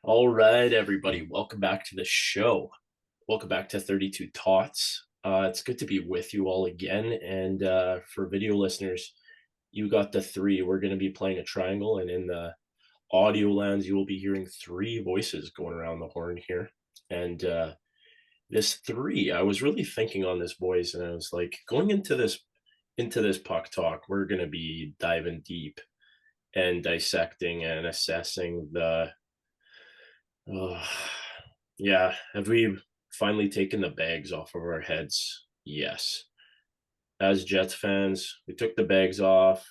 All right, everybody. Welcome back to the show. Welcome back to 32 Tots. It's good to be with you all again. And for video listeners, you got the three. We're going to be playing a triangle, and in the audio lands, you will be hearing three voices going around the horn here. And this three, I was really thinking on this, boys, and I was like, going into this puck talk, we're going to be diving deep and dissecting and assessing the Oh, yeah. Have we finally taken the bags off of our heads? Yes. As Jets fans, we took the bags off.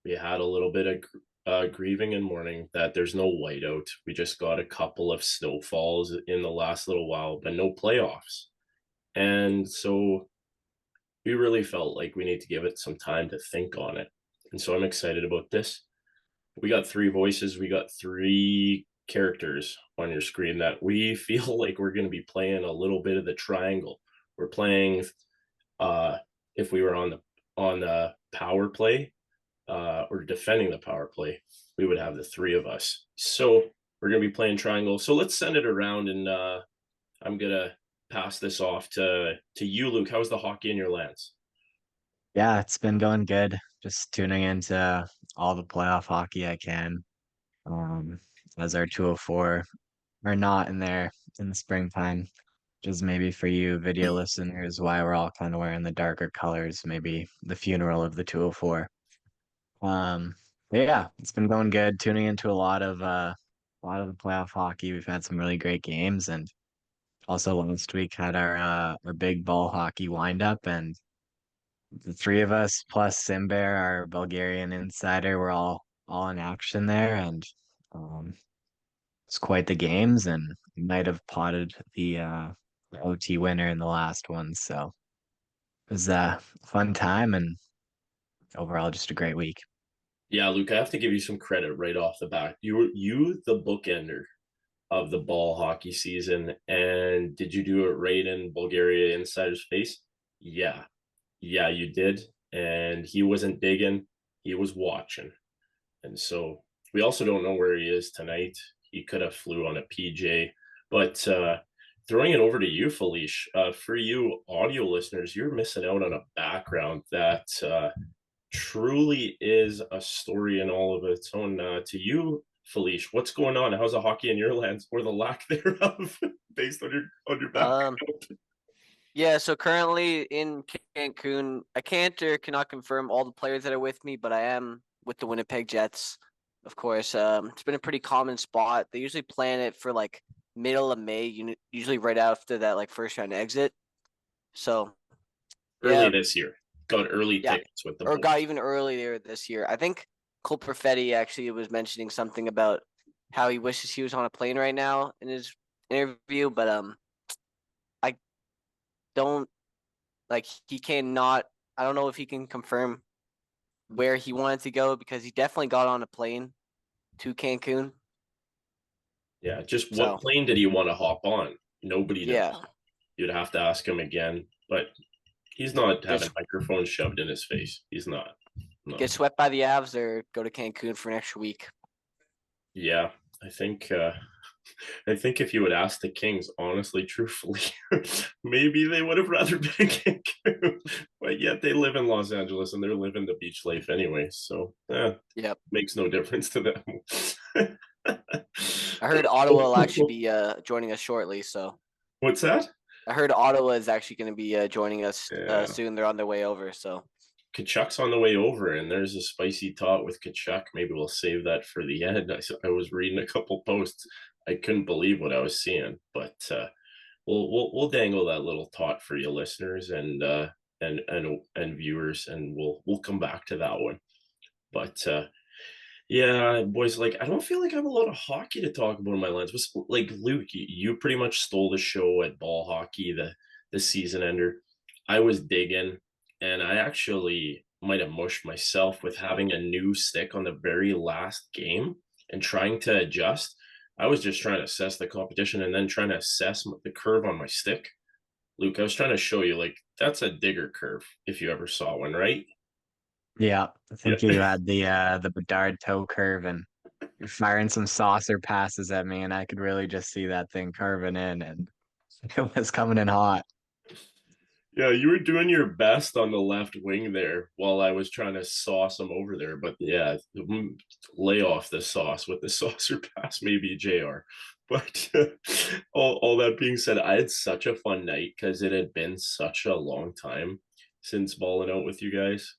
We had a little bit of grieving and mourning that there's no whiteout. We just got a couple of snowfalls in the last little while, but no playoffs. And so we really felt like we need to give it some time to think on it. And so I'm excited about this. We got three voices. We got three characters on your screen that we feel like we're going to be playing a little bit of the triangle. We're playing if we were on the power play or defending the power play, we would have the three of us. So we're going to be playing triangle. So let's send it around, and I'm going to pass this off to you, Luke. How's the hockey in your lands? Yeah, it's been going good. Just tuning into all the playoff hockey I can. Um, as our 204 are not in there in the springtime, which is maybe for you video listeners why we're all kind of wearing the darker colors, maybe the funeral of the 204. But yeah, it's been going good. Tuning into a lot of the playoff hockey. We've had some really great games, and also last week had our big ball hockey wind up, and the three of us plus Simber, our Bulgarian insider, were all in action there, and um, it's quite the games, and we might have potted the OT winner in the last one. So it was a fun time, and overall just a great week. Yeah, Luke, I have to give you some credit right off the bat. You the bookender of the ball hockey season. And did you do it right in Bulgaria Insider's face? Yeah. Yeah, you did. And he wasn't digging, he was watching. And so we also don't know where he is tonight. He could have flew on a PJ. But throwing it over to you, Felice, for you audio listeners, you're missing out on a background that truly is a story in all of its own. To you, Felice, what's going on? How's the hockey in your lands, or the lack thereof, based on your Um, background? yeah, so currently in Cancun, I can't or cannot confirm all the players that are with me, but I am with the Winnipeg Jets, of course. It's been a pretty common spot. They usually plan it for like middle of May, usually right after that like first round exit. So Early yeah, this year, got early yeah, tickets with the or got boys. even earlier this year. I think Cole Perfetti actually was mentioning something about how he wishes he was on a plane right now in his interview, but I don't like he cannot. I don't know if he can confirm where he wanted to go because he definitely got on a plane to Cancun. Yeah, just what So plane did he want to hop on? Nobody knows. yeah, You'd have to ask him again, but he's not having just microphones shoved in his face. He's not. get No. swept by the Avs or go to Cancun for an extra week. Yeah, I think I think if you would ask the Kings, honestly, truthfully, maybe they would have rather been in Cancun. But yet they live in Los Angeles and they're living the beach life anyway. So Yep. makes no difference to them. I heard Ottawa will actually be joining us shortly. So What's that? I heard Ottawa is actually going to be joining us Yeah. soon. They're on their way over. So Kachuk's on the way over, and there's a spicy tot with Kachuk. Maybe we'll save that for the end. I was reading a couple posts. I couldn't believe what I was seeing, but we'll dangle that little tot for you listeners and viewers, and we'll come back to that one. But yeah, boys, like I don't feel like I have a lot of hockey to talk about in my lens. Was like Luke, you pretty much stole the show at ball hockey, the season ender. I was digging, and I actually might have mushed myself with having a new stick on the very last game and trying to adjust. I was just trying to assess the competition and then trying to assess the curve on my stick. Luke, I was trying to show you like that's a digger curve if you ever saw one, right? Yeah, I Yeah. think you had the Bedard toe curve, and firing some saucer passes at me, and I could really just see that thing curving in, and it was coming in hot. Yeah, you were doing your best on the left wing there while I was trying to sauce him over there. But yeah, lay off the sauce with the saucer pass, maybe JR. But all that being said, I had such a fun night because it had been such a long time since balling out with you guys.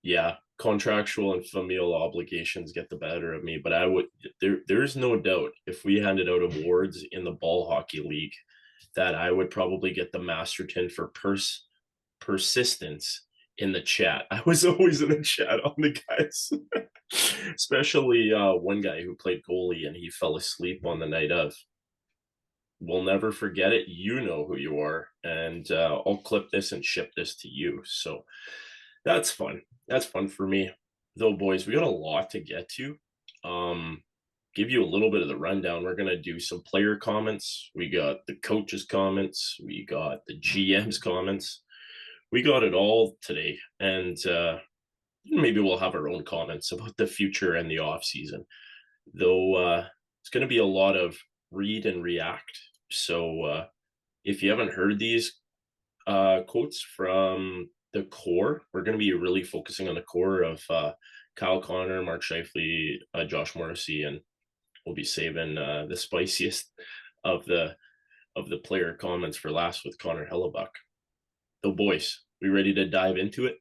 Yeah, contractual and familial obligations get the better of me, but there's no doubt if we handed out awards in the ball hockey league that I would probably get the Masterton for persistence in the chat. I was always in the chat on the guys, especially one guy who played goalie and he fell asleep on the night of. We'll never forget it. You know who you are, and I'll clip this and ship this to you. So that's fun. That's fun for me. Though, boys, we got a lot to get to. Give you a little bit of the rundown. We're going to do some player comments. We got the coaches' comments. We got the GM's comments. We got it all today. And maybe we'll have our own comments about the future and the off season. Though it's going to be a lot of read and react. So if you haven't heard these quotes from the core, we're going to be really focusing on the core of Kyle Connor, Mark Scheifele, Josh Morrissey, and we'll be saving the spiciest of the player comments for last with Connor Hellebuyck. So, boys, we ready to dive into it?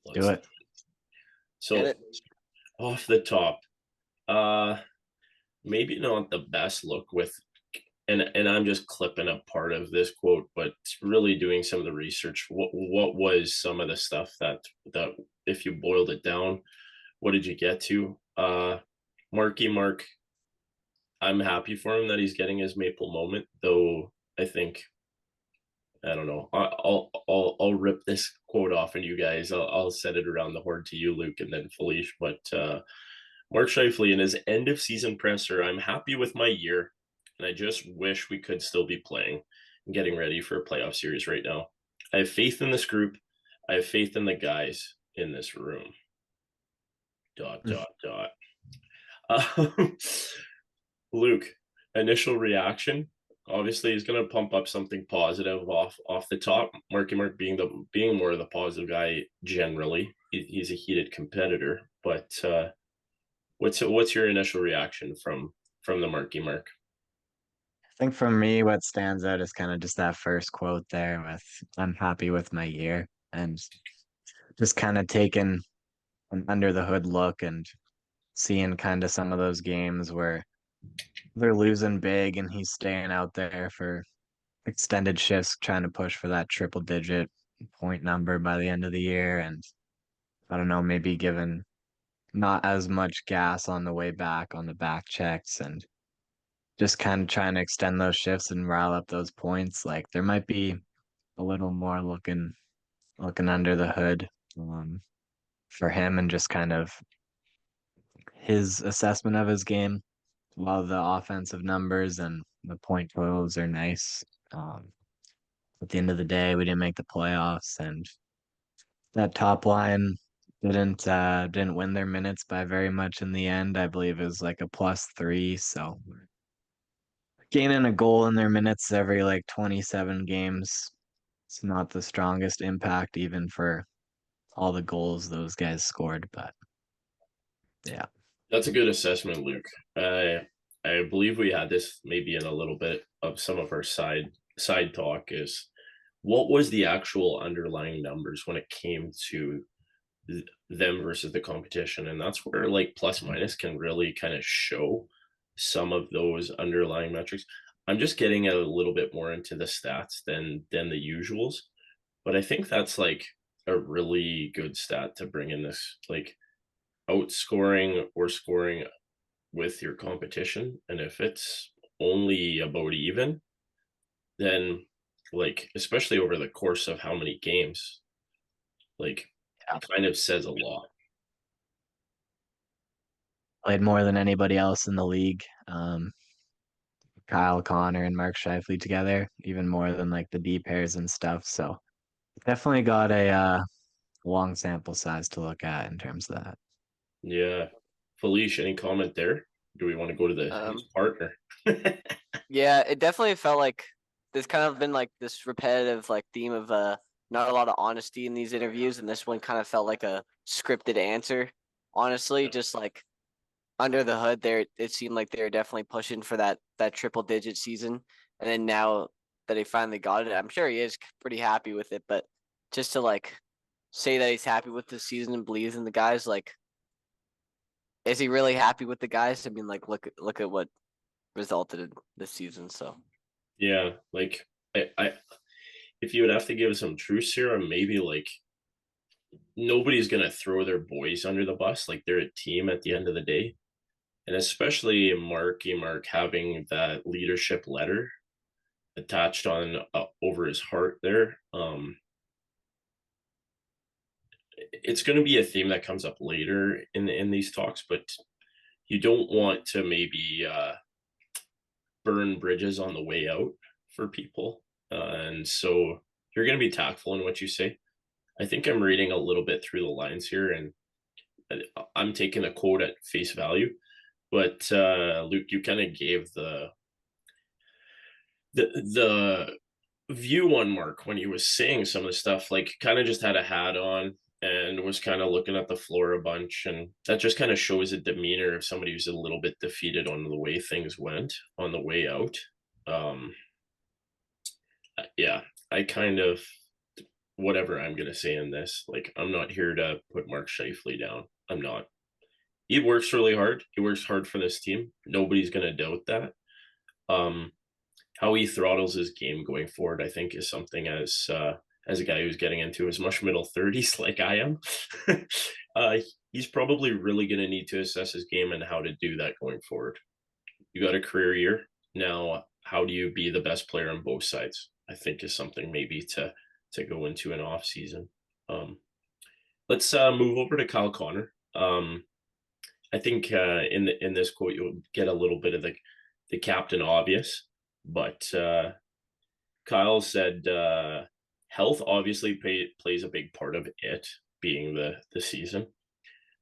Let's do it. So, off the top, maybe not the best look with, and I'm just clipping a part of this quote, but really doing some of the research. What was some of the stuff that if you boiled it down, what did you get to? Marky Mark, I'm happy for him that he's getting his maple moment, though I think, I don't know. I'll rip this quote off and you guys, I'll set it around the horn to you, Luke, and then Felice. But Mark Scheifele in his end of season presser, I'm happy with my year, and I just wish we could still be playing and getting ready for a playoff series right now. I have faith in this group. I have faith in the guys in this room. ... Luke, initial reaction. Obviously, he's going to pump up something positive off the top. Marky Mark being more of the positive guy generally. He's a heated competitor. But what's your initial reaction from the Marky Mark? I think for me, what stands out is kind of just that first quote there with "I'm happy with my year," and just kind of taking an under the hood look and seeing kind of some of those games where they're losing big and he's staying out there for extended shifts trying to push for that triple digit point number by the end of the year. And I don't know, maybe given not as much gas on the way back on the back checks and just kind of trying to extend those shifts and rile up those points. Like there might be a little more looking under the hood for him and just kind of his assessment of his game. While the offensive numbers and the point totals are nice, at the end of the day, we didn't make the playoffs, and that top line didn't win their minutes by very much in the end. I believe it was like a +3, so gaining a goal in their minutes every like 27 games. It's not the strongest impact even for all the goals those guys scored, but yeah. That's a good assessment, Luke. I believe we had this maybe in a little bit of some of our side talk is what was the actual underlying numbers when it came to them versus the competition, and that's where like plus minus can really kind of show some of those underlying metrics. I'm just getting a little bit more into the stats than the usuals, but I think that's like a really good stat to bring in this like outscoring or scoring with your competition. And if it's only about even, then like especially over the course of how many games, like it kind of says a lot. Played more than anybody else in the league. Kyle Connor and Mark Scheifele together, even more than like the D pairs and stuff. So definitely got a long sample size to look at in terms of that. Yeah. Felicia, any comment there? Do we want to go to his partner? Yeah, it definitely felt like there's kind of been like this repetitive like theme of not a lot of honesty in these interviews, and this one kind of felt like a scripted answer. Honestly, just like under the hood, there it seemed like they were definitely pushing for that triple digit season, and then now that he finally got it, I'm sure he is pretty happy with it. But just to like say that he's happy with the season and believes in the guys, like, is he really happy with the guys? I mean, like, look at what resulted in this season. So Yeah, like I if you would have to give some truth serum, maybe like nobody's gonna throw their boys under the bus. Like they're a team at the end of the day. And especially Mark having that leadership letter attached on over his heart there. It's going to be a theme that comes up later in these talks, but you don't want to maybe burn bridges on the way out for people, and so you're going to be tactful in what you say. I think I'm reading a little bit through the lines here, and I'm taking a quote at face value. But Luke, you kind of gave the view on Mark when he was saying some of the stuff, like kind of just had a hat on and was kind of looking at the floor a bunch, and that just kind of shows a demeanor of somebody who's a little bit defeated on the way things went on the way out. Um, yeah, I kind of whatever I'm gonna say in this, like I'm not here to put Mark Scheifele down. I'm not. He works really hard. He works hard for this team. Nobody's gonna doubt that. Um, how he throttles his game going forward, I think, is something as a guy who's getting into his much middle 30s like I am. uh, he's probably really going to need to assess his game and how to do that going forward. You got a career year now. How do you be the best player on both sides? I think is something maybe to go into an off season. Um, let's move over to Kyle Connor. I think in this quote you'll get a little bit of the captain obvious, but Kyle said health obviously plays a big part of it being the season.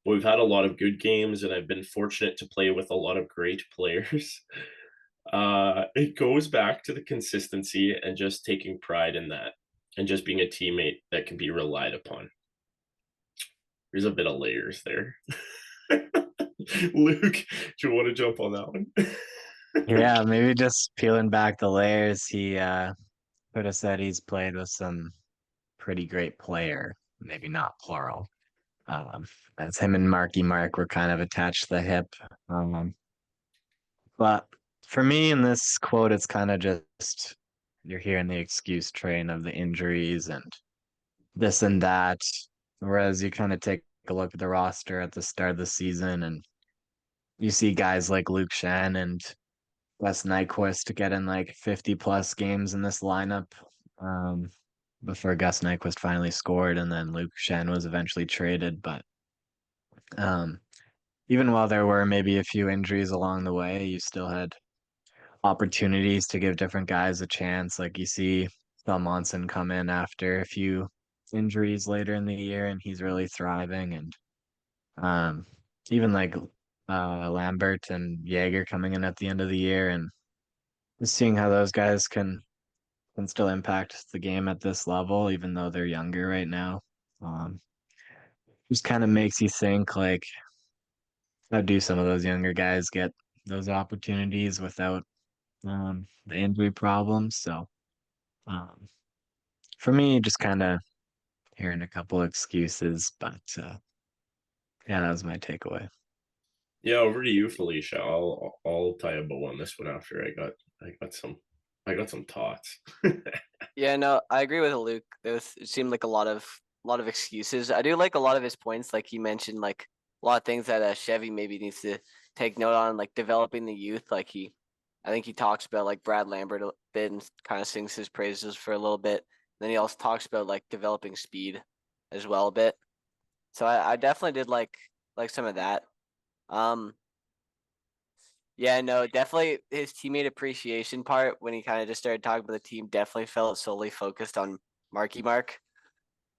We've had a lot of good games, and I've been fortunate to play with a lot of great players. It goes back to the consistency and just taking pride in that, and just being a teammate that can be relied upon. There's a bit of layers there. Luke, do you want to jump on that one? Yeah, maybe just peeling back the layers. He could have said he's played with some pretty great player, maybe not plural. Um, as him and Marky Mark were kind of attached to the hip. Um, but for me in this quote, it's kind of just you're hearing the excuse train of the injuries and this and that. Whereas you kind of take a look at the roster at the start of the season and you see guys like Luke Shen and Wes Nyquist getting like 50 plus games in this lineup um, before Gus Nyquist finally scored, and then Luke Shen was eventually traded. But um, even while there were maybe a few injuries along the way, you still had opportunities to give different guys a chance. Like you see Phil Monson come in after a few injuries later in the year, and he's really thriving. And um, even like Lambert and Jaeger coming in at the end of the year, and just seeing how those guys can still impact the game at this level, even though they're younger right now. Um, just kind of makes you think like, how do some of those younger guys get those opportunities without the injury problems? So um, for me, just kind of hearing a couple excuses, but yeah, that was my takeaway. Yeah, over to you, Felicia. I'll tie a bow on this one after I got some thoughts. yeah, no, I agree with Luke. It seemed like a lot of excuses. I do like a lot of his points. Like he mentioned, like a lot of things that Chevy maybe needs to take note on, like developing the youth. I think he talks about like Brad Lambert a bit and kind of sings his praises for a little bit. Then he also talks about like developing speed as well a bit. So I definitely did like some of that. Um, yeah, no, definitely his teammate appreciation part when he kind of just started talking about the team definitely felt solely focused on Marky Mark.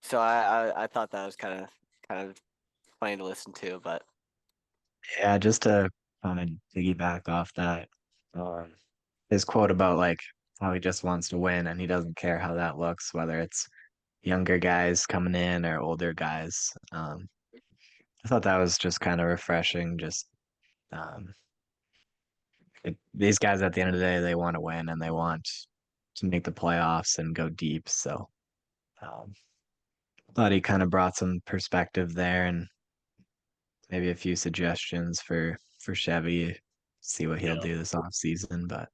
So I thought that was kind of funny to listen to, but Yeah, just to kind of piggyback off that, um, his quote about like how he just wants to win and he doesn't care how that looks, whether it's younger guys coming in or older guys. I thought that was just kind of refreshing. Just um, these guys at the end of the day, they want to win and they want to make the playoffs and go deep. So um, thought he kind of brought some perspective there and maybe a few suggestions for Chevy, see what he'll Yeah. do this off season. But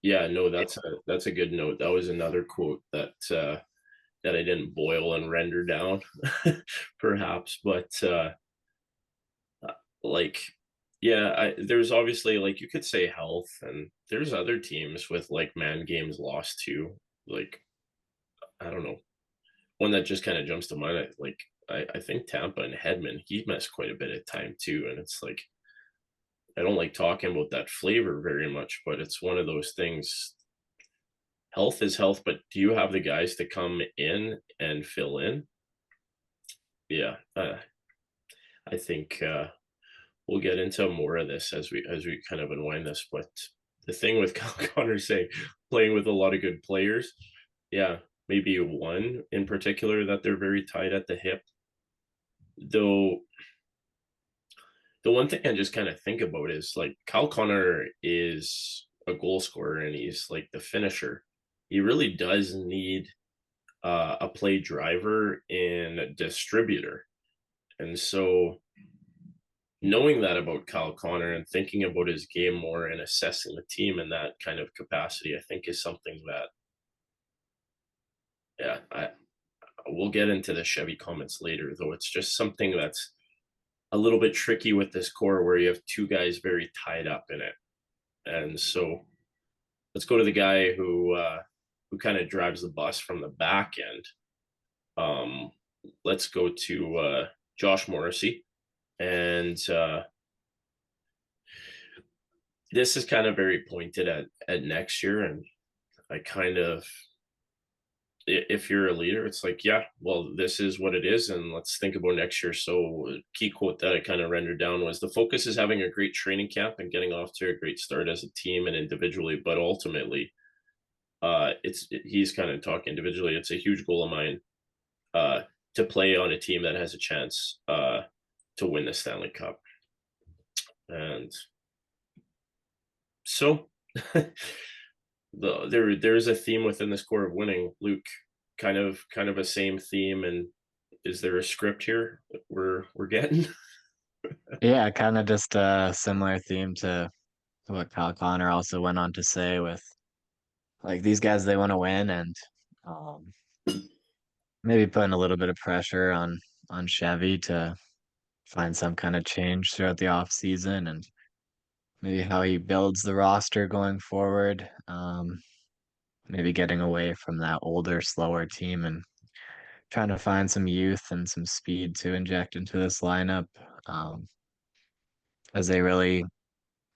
Yeah, no, that's a good note. That was another quote that I didn't boil and render down, perhaps, but like, yeah, there's obviously like you could say health, and there's other teams with like man games lost too. Like, I don't know, one that just kind of jumps to mind. I think Tampa and Hedman, he missed quite a bit of time too, and it's like I don't like talking about that flavor very much, but it's one of those things. Health is health, but do you have the guys to come in and fill in? Yeah, I think we'll get into more of this as we kind of unwind this. But the thing with Connor saying playing with a lot of good players, yeah, maybe one in particular that they're very tight at the hip. Though the one thing I just kind of think about is like Kyle Connor is a goal scorer and he's like the finisher. He really does need a play driver and distributor. And so knowing that about Kyle Connor and thinking about his game more and assessing the team in that kind of capacity, I think is something that, yeah, we'll get into the Chevy comments later, though it's just something that's a little bit tricky with this core where you have two guys very tied up in it. And so let's go to the guy who kind of drives the bus from the back end. Let's go to Josh Morrissey. And this is kind of very pointed at next year. And I kind of, if you're a leader, it's like, yeah, well, this is what it is. And let's think about next year. So, a key quote that I kind of rendered down was the focus is having a great training camp and getting off to a great start as a team and individually. But ultimately, he's kind of talking individually. It's a huge goal of mine to play on a team that has a chance to win the Stanley Cup. And so there's a theme within this core of winning. Luke, kind of a same theme, and is there a script here that we're getting? yeah, kind of just a similar theme to what Kyle Connor also went on to say with like these guys they want to win and um, maybe putting a little bit of pressure on Chevy to find some kind of change throughout the off season and maybe how he builds the roster going forward. Maybe getting away from that older, slower team and trying to find some youth and some speed to inject into this lineup. Um, as they really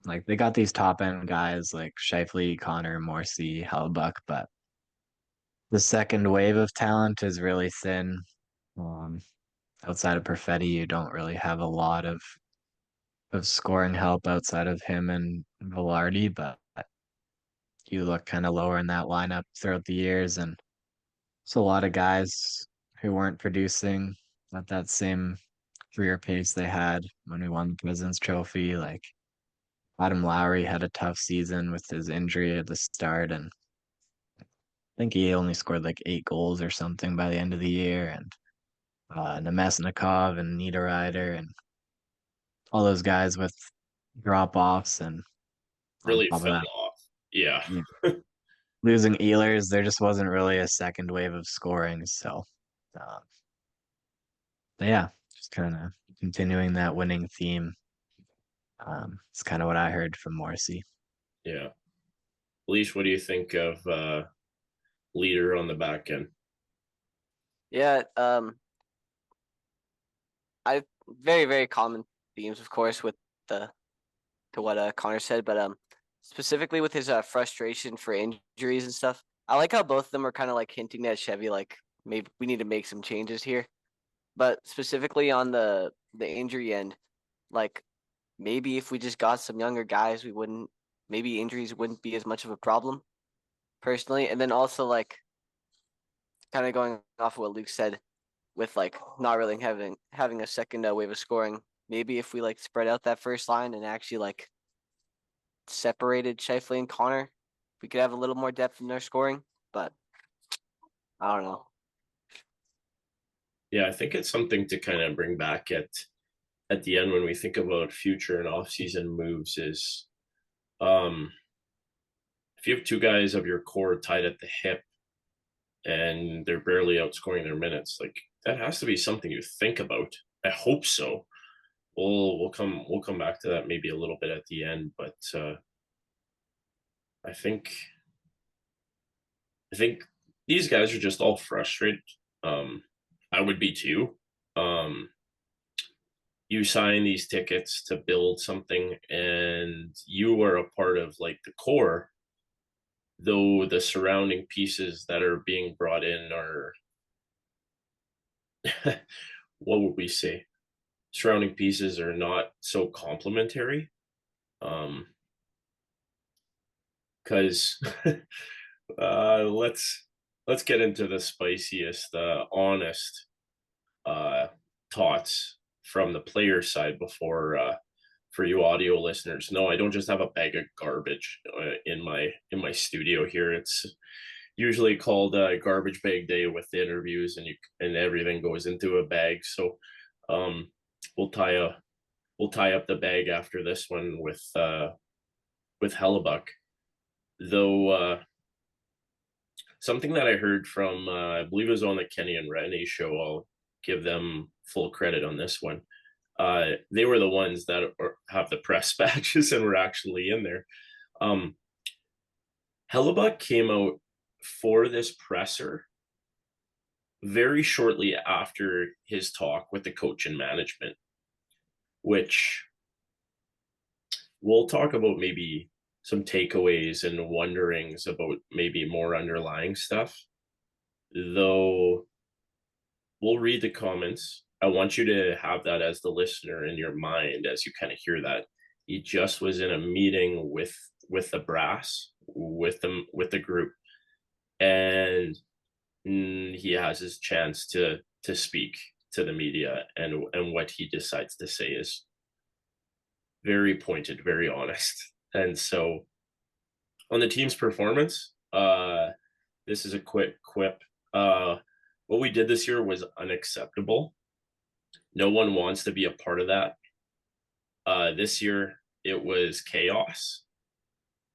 like they got these top end guys like Scheifele, Connor, Morrissey, Hellebuyck, but the second wave of talent is really thin. Um, outside of Perfetti, you don't really have a lot of scoring help outside of him and Velarde, but you look kind of lower in that lineup throughout the years, and it's a lot of guys who weren't producing at that same career pace they had when we won the President's Trophy. Like Adam Lowry had a tough season with his injury at the start, and I think he only scored like 8 goals or something by the end of the year. And Nemesnikov and Niederreiter and all those guys with drop offs, and on Really top of fell that, off. Yeah. yeah, losing Ehlers, there just wasn't really a second wave of scoring. So, uh, but yeah, just kind of continuing that winning theme. It's kind of what I heard from Morrissey. Yeah. Leash, what do you think of leader on the back end? Yeah, I very very common themes, of course, with the to what Connor said, but specifically with his frustration for injuries and stuff. I like how both of them are kind of like hinting at Chevy, like maybe we need to make some changes here. But specifically on the injury end, like maybe if we just got some younger guys, maybe injuries wouldn't be as much of a problem personally. And then also like kind of going off of what Luke said with like not really having a second wave of scoring. Maybe if we like spread out that first line and actually like separated Scheifele and Connor, we could have a little more depth in their scoring. But I don't know. Yeah, I think it's something to kind of bring back at the end when we think about future and off-season moves is if you have two guys of your core tied at the hip and they're barely outscoring their minutes, like that has to be something you think about. I hope so. We'll come back to that maybe a little bit at the end, but I think these guys are just all frustrated. I would be too. You sign these tickets to build something, and you are a part of like the core. Though the surrounding pieces that are being brought in are, what would we say? Surrounding pieces are not so complementary. Because let's get into the spiciest, honest thoughts from the player side before for you audio listeners. No, I don't just have a bag of garbage in my studio here. It's usually called garbage bag day with the interviews, and everything goes into a bag. So we'll tie up the bag after this one with Hellebuyck. Though something that I heard from I believe it was on the Kenny and Rennie show. I'll give them full credit on this one. They were the ones that have the press badges and were actually in there. Hellebuyck came out for this presser very shortly after his talk with the coach and management, which we'll talk about maybe some takeaways and wonderings about maybe more underlying stuff. Though we'll read the comments. I want you to have that as the listener in your mind as you kind of hear that. He just was in a meeting with the brass, with the group, and he has his chance to speak to the media, and what he decides to say is very pointed, very honest. And so on the team's performance, this is a quick quip. What we did this year was unacceptable. No one wants to be a part of that. This year, it was chaos.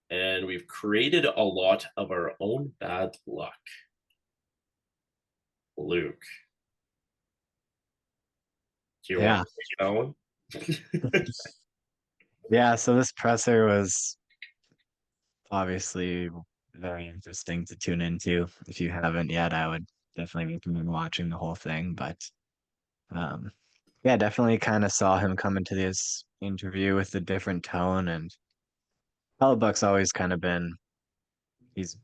And we've created a lot of our own bad luck. Luke, do you want to take that one? Yeah, so this presser was obviously very interesting to tune into. If you haven't yet, I would definitely recommend watching the whole thing. But yeah, definitely kind of saw him come into this interview with a different tone. And Hellebuck's always kind of been, he's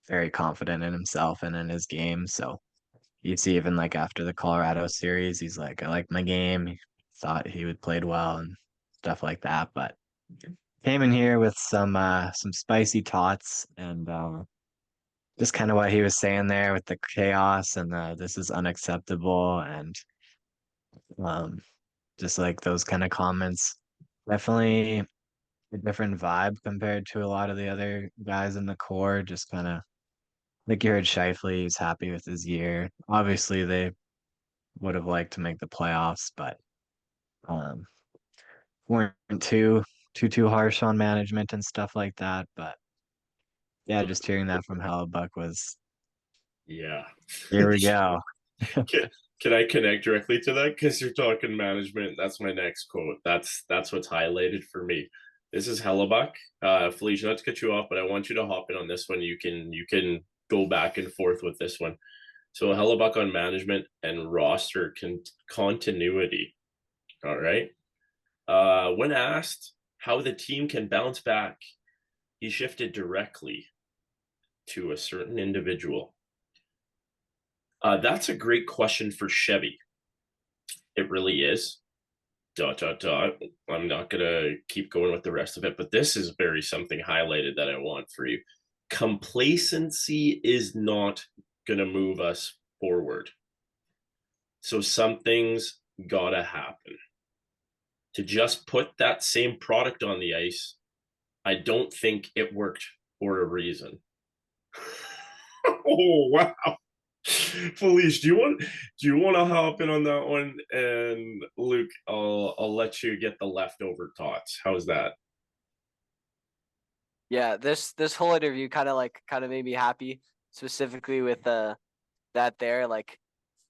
very confident in himself and in his game. So you see, even like after the Colorado series, he's like, I like my game. He thought he would played well and stuff like that. But came in here with some spicy tots and just kind of what he was saying there with the chaos and this is unacceptable and um just like those kind of comments. Definitely a different vibe compared to a lot of the other guys in the core. Just kind of like you heard Scheifele, he's happy with his year. Obviously, they would have liked to make the playoffs, but um, weren't too harsh on management and stuff like that. But yeah, just hearing that from Hellebuck was, Yeah. here we go. Can I connect directly to that? Because you're talking management. That's my next quote. That's what's highlighted for me. This is Hellebuyck. Felicia, not to cut you off, but I want you to hop in on this one. You can go back and forth with this one. So Hellebuyck on management and roster continuity. All right. When asked how the team can bounce back, he shifted directly to a certain individual. That's a great question for Chevy. It really is. dot dot dot. I'm not gonna keep going with the rest of it, but this is very something highlighted that I want for you. Complacency is not gonna move us forward. So something's gotta happen. To just put that same product on the ice, I don't think it worked for a reason. Oh wow. Felice, do you want to hop in on that one? And Luke, I'll let you get the leftover tots. How's that? Yeah, this whole interview kind of made me happy, specifically with that there. Like,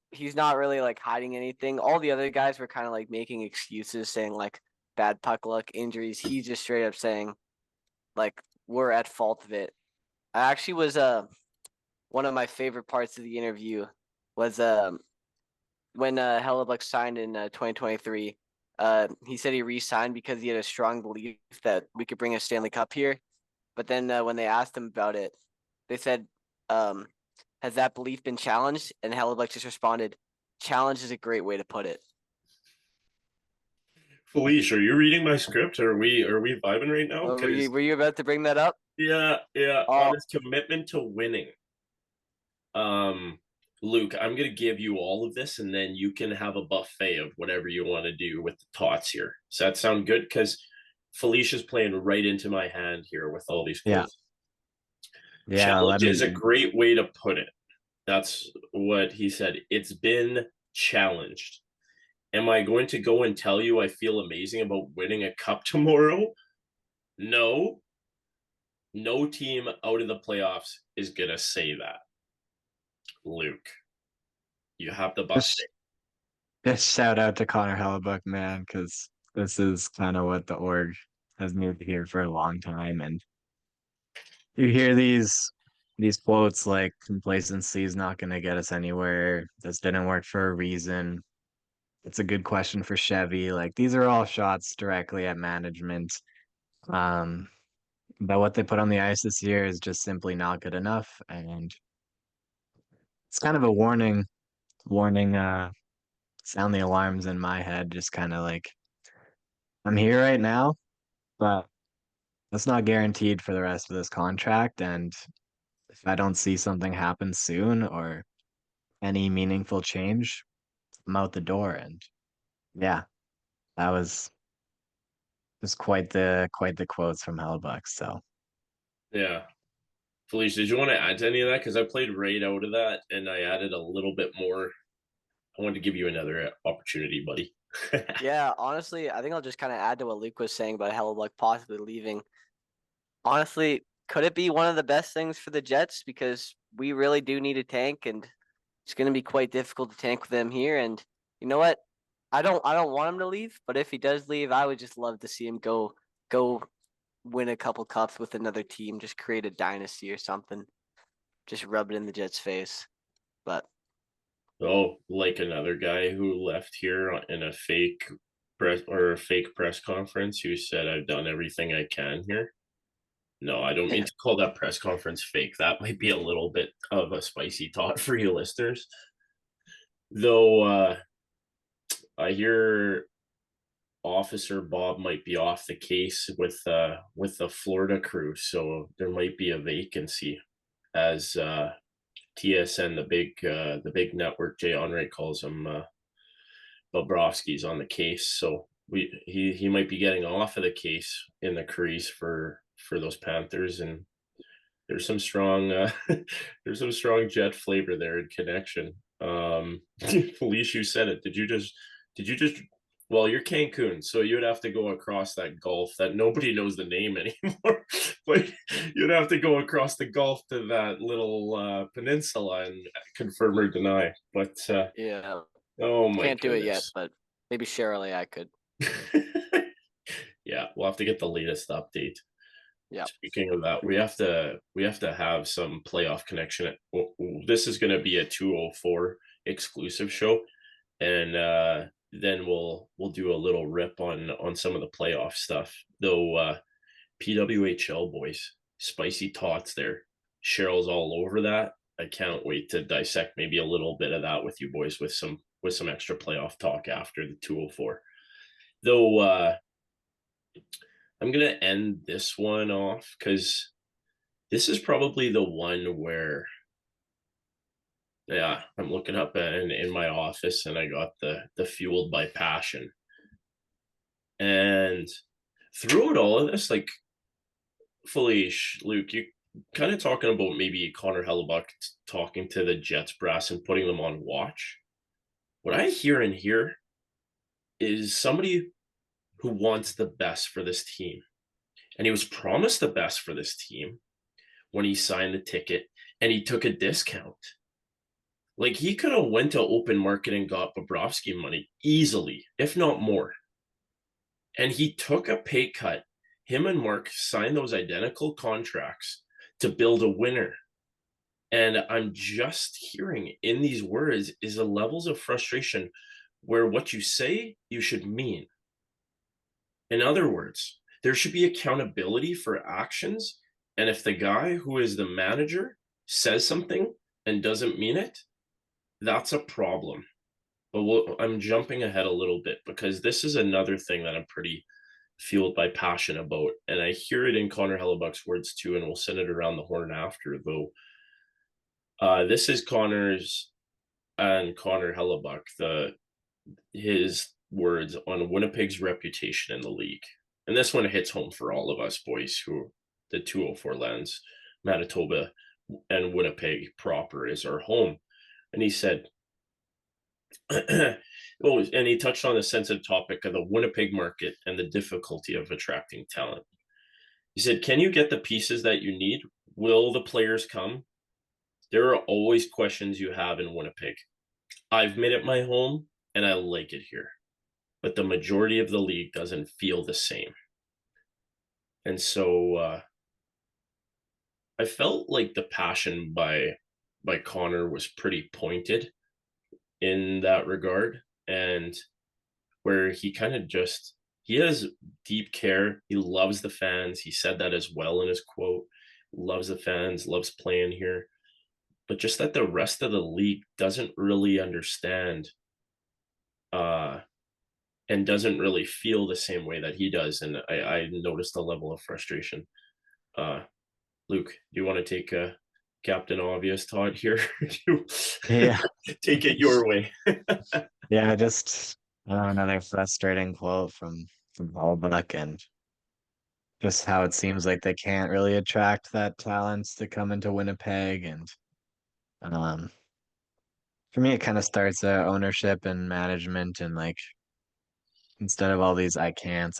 he's not really like hiding anything. All the other guys were kind of like making excuses, saying like bad puck luck, injuries. He's just straight up saying like we're at fault of it. I actually was one of my favorite parts of the interview was when Hellebuyck signed in 2023. He said he re-signed because he had a strong belief that we could bring a Stanley Cup here. But then when they asked him about it, they said, "Has that belief been challenged?" And Hellebuyck just responded, "Challenge is a great way to put it." Felice, are you reading my script? Are we vibing right now? Oh, Because were you about to bring that up? yeah, on Oh, his commitment to winning. Um, Luke, I'm gonna give you all of this, and then you can have a buffet of whatever you want to do with the tots here. Does that sound good? Because Felicia's playing right into my hand here with all these Yeah. quotes. Yeah, let Challenge me is a great way to put it. That's what he said. It's been challenged. Am I going to go and tell you I feel amazing about winning a cup tomorrow? No. No team out of the playoffs is going to say that. Luke, you have the buffet. just shout out to Connor Hellebuyck, man, because this is kind of what the org has moved here for a long time. And you hear these quotes like complacency is not going to get us anywhere. This didn't work for a reason. It's a good question for Chevy. Like these are all shots directly at management. Um, but what they put on the ice this year is just simply not good enough. And it's kind of a warning, sound the alarms in my head, just kind of like I'm here right now, but that's not guaranteed for the rest of this contract. And if I don't see something happen soon or any meaningful change, I'm out the door. And yeah, that was just quite the quotes from Hellbuck. So Yeah. Felicia, did you want to add to any of that? Because I played right out of that and I added a little bit more. I wanted to give you another opportunity, buddy. yeah. Honestly, I think I'll just kind of add to what Luke was saying about Hellebuyck possibly leaving. Honestly, could it be one of the best things for the Jets? Because we really do need a tank, and it's going to be quite difficult to tank with them here. And you know what? I don't want him to leave, but if he does leave, I would just love to see him go win a couple cups with another team, just create a dynasty or something. Just rub it in the Jets' face. But Oh, like another guy who left here in a fake press conference who said, I've done everything I can here. No, I don't mean to call that press conference fake. That might be a little bit of a spicy thought for you listeners. Though I hear Officer Bob might be off the case with the Florida crew, so there might be a vacancy as TSN, the big network Jay Onray calls him, Bobrovsky's on the case. So he might be getting off of the case in the crease for those Panthers, and there's some strong there's some strong Jet flavor there in connection. Felice, you said it. Did you just well, you're Cancun, so you'd have to go across that gulf that nobody knows the name anymore. But you'd have to go across the gulf to that little peninsula and confirm or deny. But yeah, oh my can't do it yet. goodness. But maybe Shirley, I could. Yeah, we'll have to get the latest update. Yeah. Speaking of that, we have to have some playoff connection. This is going to be a 204 exclusive show, and then we'll do a little rip on some of the playoff stuff. Though PWHL boys, spicy tots there. Cheryl's all over that. I can't wait to dissect maybe a little bit of that with you boys with some extra playoff talk after the 204. Though I'm gonna end this one off because this is probably the one where, yeah, I'm looking up in my office and I got the fueled by passion. And throughout all of this, like Felice, Luke, you kind of talking about maybe Connor Hellebuyck talking to the Jets brass and putting them on watch. What I hear in here is somebody who wants the best for this team. And he was promised the best for this team when he signed the ticket and he took a discount. Like he could have went to open market and got Bobrovsky money easily, if not more. And he took a pay cut. Him and Mark signed those identical contracts to build a winner. And I'm just hearing in these words is the levels of frustration where what you say, you should mean. In other words, there should be accountability for actions. And if the guy who is the manager says something and doesn't mean it, that's a problem. But I'm jumping ahead a little bit because this is another thing that I'm pretty fueled by passion about. And I hear it in Connor Hellebuyck's words too, and we'll send it around the horn after, though. This is Connor's and Connor Hellebuyck, his words on Winnipeg's reputation in the league. And this one hits home for all of us boys who the 204 lens, Manitoba and Winnipeg proper is our home. And he said, and he touched on the sensitive topic of the Winnipeg market and the difficulty of attracting talent. He said, can you get the pieces that you need? Will the players come? There are always questions you have in Winnipeg. I've made it my home and I like it here, but the majority of the league doesn't feel the same. And so I felt like the passion by Connor was pretty pointed in that regard, and where he kind of just, he has deep care. He loves the fans. He said that as well in his quote. Loves the fans, loves playing here. But just that the rest of the league doesn't really understand and doesn't really feel the same way that he does. And I noticed a level of frustration. Luke, do you want to take a Captain Obvious, Todd, here? Yeah. Take it your way. Yeah, just another frustrating quote from Hellebuyck, and just how it seems like they can't really attract that talent to come into Winnipeg. And um, for me, it kind of starts ownership and management, and like instead of all these I can't,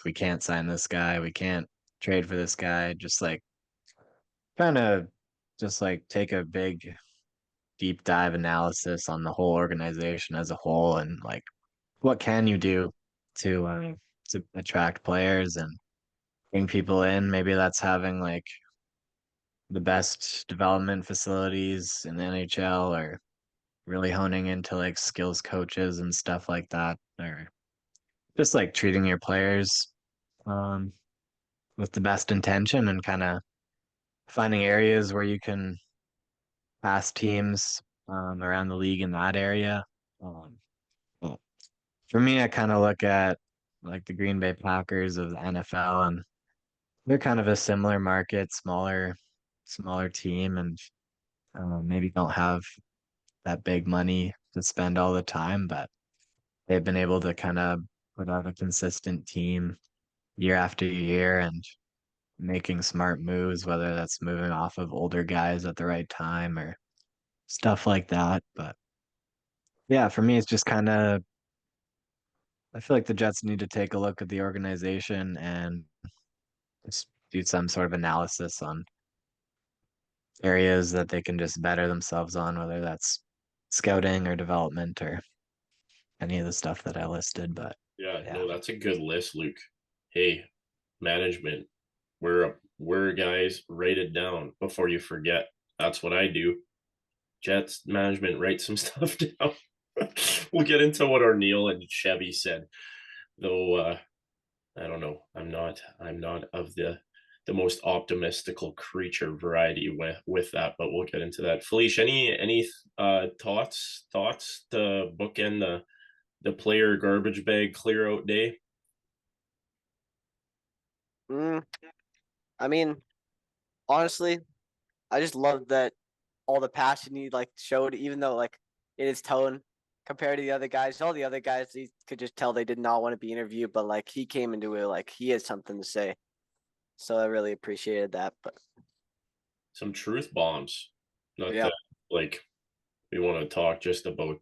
we can't sign this guy, we can't trade for this guy, just like kind of just like take a big deep dive analysis on the whole organization as a whole, and like what can you do to attract players and bring people in. Maybe that's having like the best development facilities in the NHL, or really honing into like skills coaches and stuff like that, or just like treating your players um, with the best intention, and kind of finding areas where you can pass teams around the league in that area. Um, well, for me, I kind of look at like the Green Bay Packers of the NFL, and they're kind of a similar market, smaller team, and maybe don't have that big money to spend all the time, but they've been able to kind of put out a consistent team year after year and making smart moves, whether that's moving off of older guys at the right time or stuff like that. But yeah, for me, it's just kind of, I feel like the Jets need to take a look at the organization and just do some sort of analysis on areas that they can just better themselves on, whether that's scouting or development or any of the stuff that I listed. But Yeah, yeah, no, that's a good list, Luke. Hey, management, we're guys, write it down before you forget. That's what I do. Jets management, write some stuff down. We'll get into what Arniel and Chevy said, though. I don't know. I'm not of the most optimistical creature variety with that, but we'll get into that. Felice, any thoughts to bookend the player garbage bag clear out day? Mm, I mean, honestly, I just love that all the passion he like showed, even though like in his tone compared to the other guys. All the other guys, he could just tell they did not want to be interviewed, but like he came into it like he had something to say. So I really appreciated that. But Some truth bombs. Not yeah, that like we want to talk just about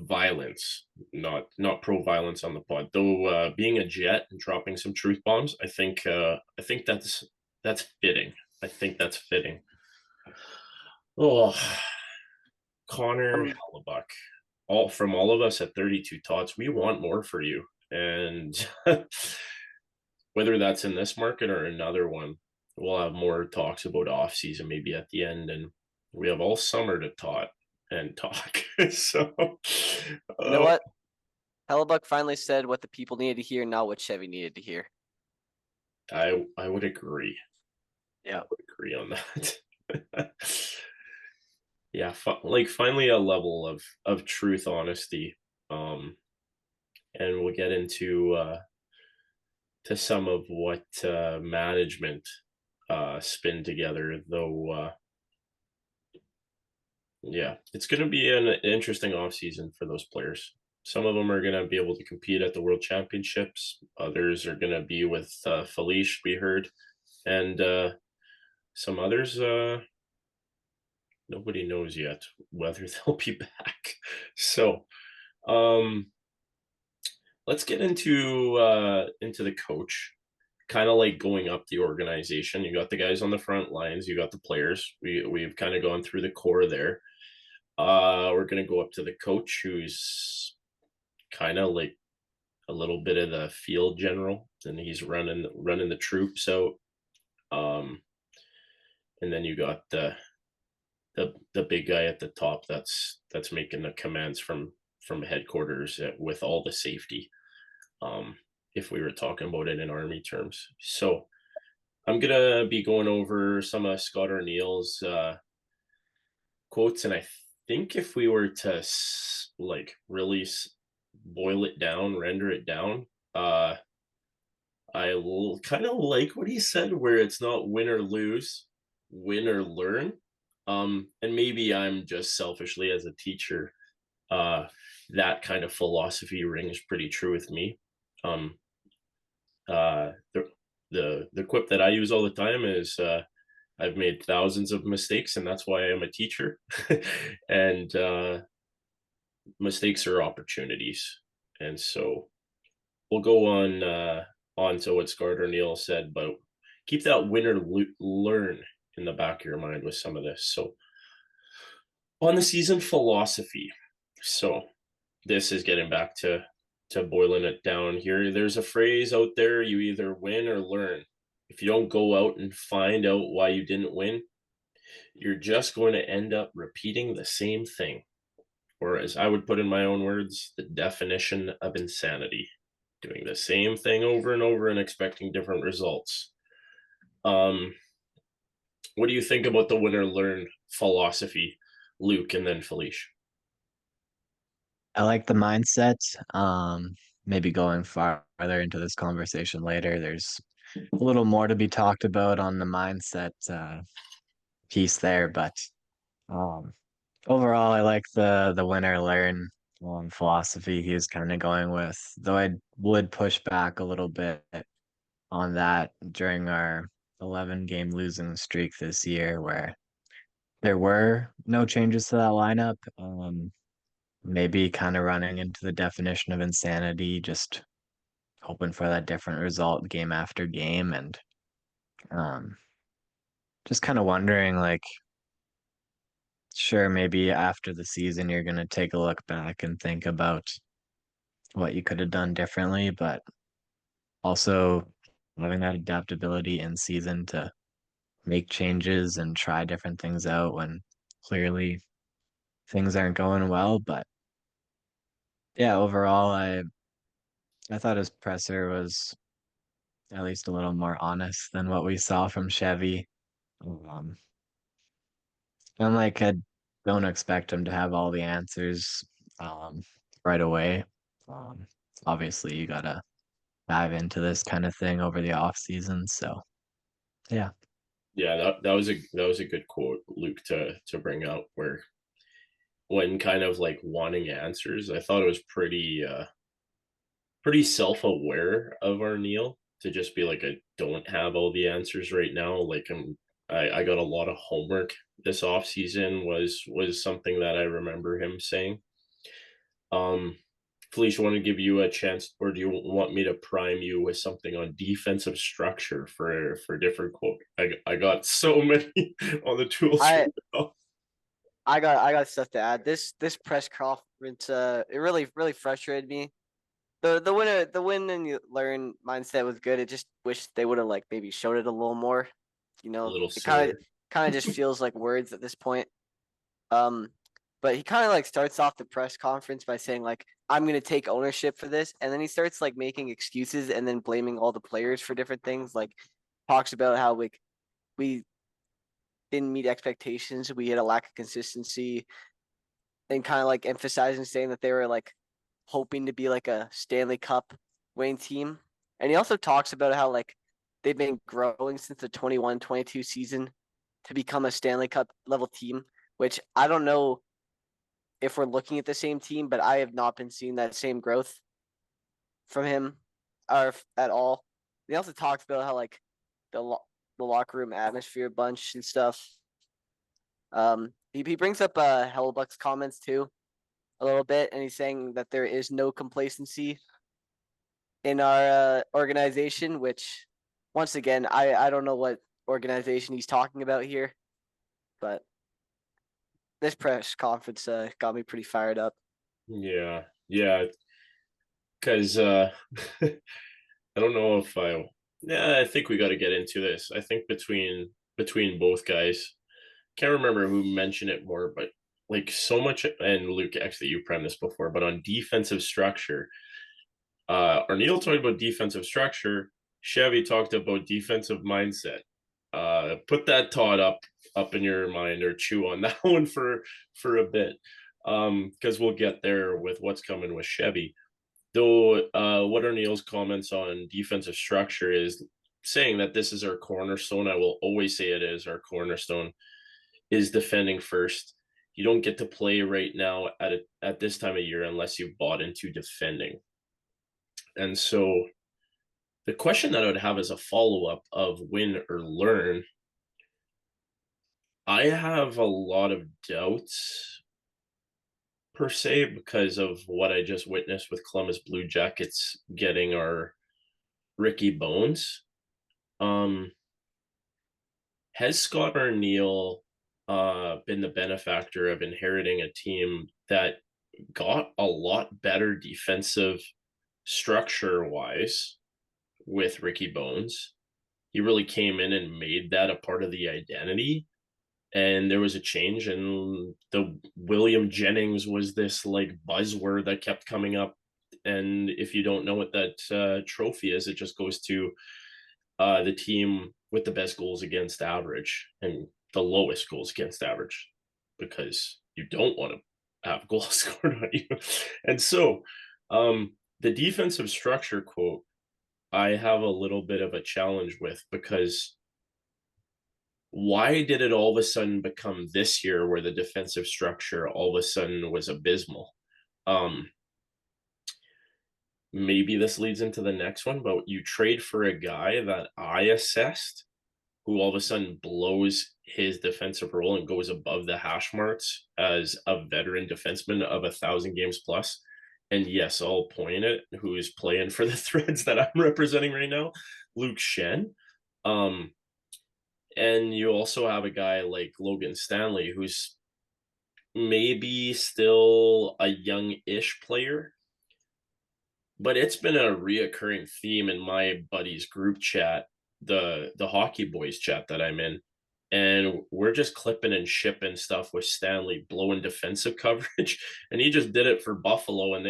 violence, not pro violence on the pod. Though being a Jet and dropping some truth bombs, I think that's fitting. I think that's fitting. Oh, Connor um, Hellebuyck. All of us at 32 Tots, we want more for you. And whether that's in this market or another one, we'll have more talks about off season maybe at the end, and we have all summer to talk and talk. So you know uh, what? Hellebuck finally said what the people needed to hear, not what Chevy needed to hear. I would agree. Yeah. I would agree on that. Yeah, like finally a level of truth, honesty, and we'll get into to some of what management spin together. Though, yeah, it's going to be an interesting off season for those players. Some of them are going to be able to compete at the World Championships. Others are going to be with Felice, we heard, and some others. Nobody knows yet whether they'll be back. So, um, let's get into the coach. Kind of like going up the organization. You got the guys on the front lines, you got the players. We've kind of gone through the core there. We're gonna go up to the coach, who's kind of like a little bit of the field general, and he's running the troops out. Um, and then you got the big guy at the top that's making the commands from headquarters with all the safety. Um, if we were talking about it in army terms, so I'm gonna be going over some of Scott Arniel's quotes, and I think if we were to like really boil it down, render it down, I kind of like what he said, where it's not win or lose, win or learn. And maybe I'm just selfishly as a teacher, uh, that kind of philosophy rings pretty true with me. Um, the quip that I use all the time is I've made thousands of mistakes, and that's why I'm a teacher. And mistakes are opportunities, and so we'll go on to what Scarter Neal said, but keep that winner learn in the back of your mind with some of this. So on the season philosophy, so this is getting back to boiling it down here. There's a phrase out there: you either win or learn. If you don't go out and find out why you didn't win, you're just going to end up repeating the same thing. Or, as I would put in my own words, the definition of insanity: doing the same thing over and over and expecting different results. Um, what do you think about the winner learn philosophy, Luke, and then Felice? I like the mindset. Maybe going farther into this conversation later, there's a little more to be talked about on the mindset piece there, but um, overall, I like the winner learn philosophy he was kind of going with. Though I would push back a little bit on that during our 11 game losing streak this year, where there were no changes to that lineup. Maybe kind of running into the definition of insanity, just hoping for that different result game after game, and um, just kind of wondering, like, sure, maybe after the season you're gonna take a look back and think about what you could have done differently, but also having that adaptability in season to make changes and try different things out when clearly things aren't going well. But yeah, overall, I thought his presser was at least a little more honest than what we saw from Chevy. Um, and like don't expect him to have all the answers right away. Um, Obviously, you gotta dive into this kind of thing over the off season. So yeah. Yeah, that was a good quote, Luke, to bring up, where when kind of like wanting answers, I thought it was pretty self-aware of Arniel to just be like, I don't have all the answers right now. Like I got a lot of homework this off season was something that I remember him saying. Um, Felicia, want to give you a chance, or do you want me to prime you with something on defensive structure for different quote? I got so many on the tools I right now. I got stuff to add. This press conference, it really frustrated me. The win and you learn mindset was good. It just wish they would have like maybe showed it a little more. You A know, little it kind of sooner. kind of just feels like words at this point. Um, but he kind of like starts off the press conference by saying like, I'm gonna take ownership for this, and then he starts like making excuses and then blaming all the players for different things. Like talks about how like we didn't meet expectations, we had a lack of consistency, and kind of like emphasizing saying that they were like hoping to be like a Stanley Cup winning team. And he also talks about how like they've been growing since the 21-22 season to become a Stanley Cup level team, which I don't know if we're looking at the same team, but I have not been seeing that same growth from him or at all. He also talks about how like the locker room atmosphere bunch and stuff. He brings up Hellebuyck's comments too a little bit, and he's saying that there is no complacency in our organization. Which, once again, I don't know what organization he's talking about here, but this press conference got me pretty fired up. Yeah, yeah, because I don't know if I. Yeah, I think we got to get into this. I think between both guys, can't remember who mentioned it more, but like so much. And Luke, actually, you premised this before, but on defensive structure, Arniel talked about defensive structure. Chevy talked about defensive mindset. Put that Todd up in your mind, or chew on that one for a bit, because we'll get there with what's coming with Chevy. Though, what are Neil's comments on defensive structure is saying that this is our cornerstone. I will always say it is our cornerstone, is defending first. You don't get to play right now at this time of year unless you bought into defending. And so the question that I would have as a follow-up of win or learn, I have a lot of doubts per se because of what I just witnessed with Columbus Blue Jackets getting our Ricky Bones. Um, has Scott Arniel been the benefactor of inheriting a team that got a lot better defensive structure wise with Ricky Bones? He really came in and made that a part of the identity. And there was a change, and the William Jennings was this like buzzword that kept coming up. And if you don't know what that trophy is, it just goes to the team with the best goals against average and the lowest goals against average, because you don't want to have goals scored on you. And so the defensive structure quote, I have a little bit of a challenge with, because why did it all of a sudden become this year where the defensive structure all of a sudden was abysmal? Um, Maybe this leads into the next one, but you trade for a guy that I assessed who all of a sudden blows his defensive role and goes above the hash marks as a veteran defenseman of 1,000 games plus. And yes, I'll point it, who's playing for the Threads that I'm representing right now, Luke Schenn. And you also have a guy like Logan Stanley, who's maybe still a young-ish player, but it's been a reoccurring theme in my buddies group chat, the hockey boys chat that I'm in, and we're just clipping and shipping stuff with Stanley blowing defensive coverage, and he just did it for Buffalo, and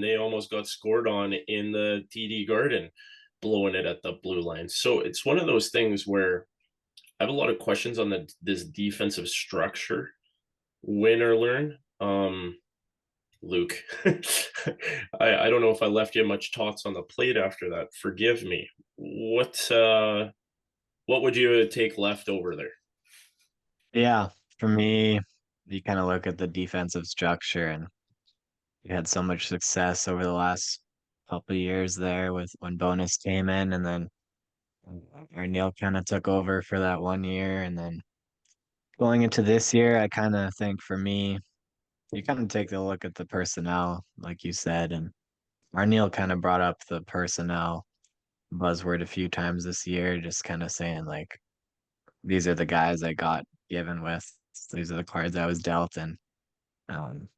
they almost got scored on in the TD Garden, blowing it at the blue line. So it's one of those things where I have a lot of questions on this defensive structure, win or learn. Luke, I don't know if I left you much Tots on the plate after that. Forgive me. What would you take left over there? Yeah, for me, you kind of look at the defensive structure, and you had so much success over the last couple of years there with when Bonus came in, and then Arniel kind of took over for that 1 year, and then going into this year, I kind of think for me, you kind of take a look at the personnel, like you said, and Arniel kind of brought up the personnel buzzword a few times this year, just kind of saying like these are the guys I got given with, these are the cards I was dealt, and um,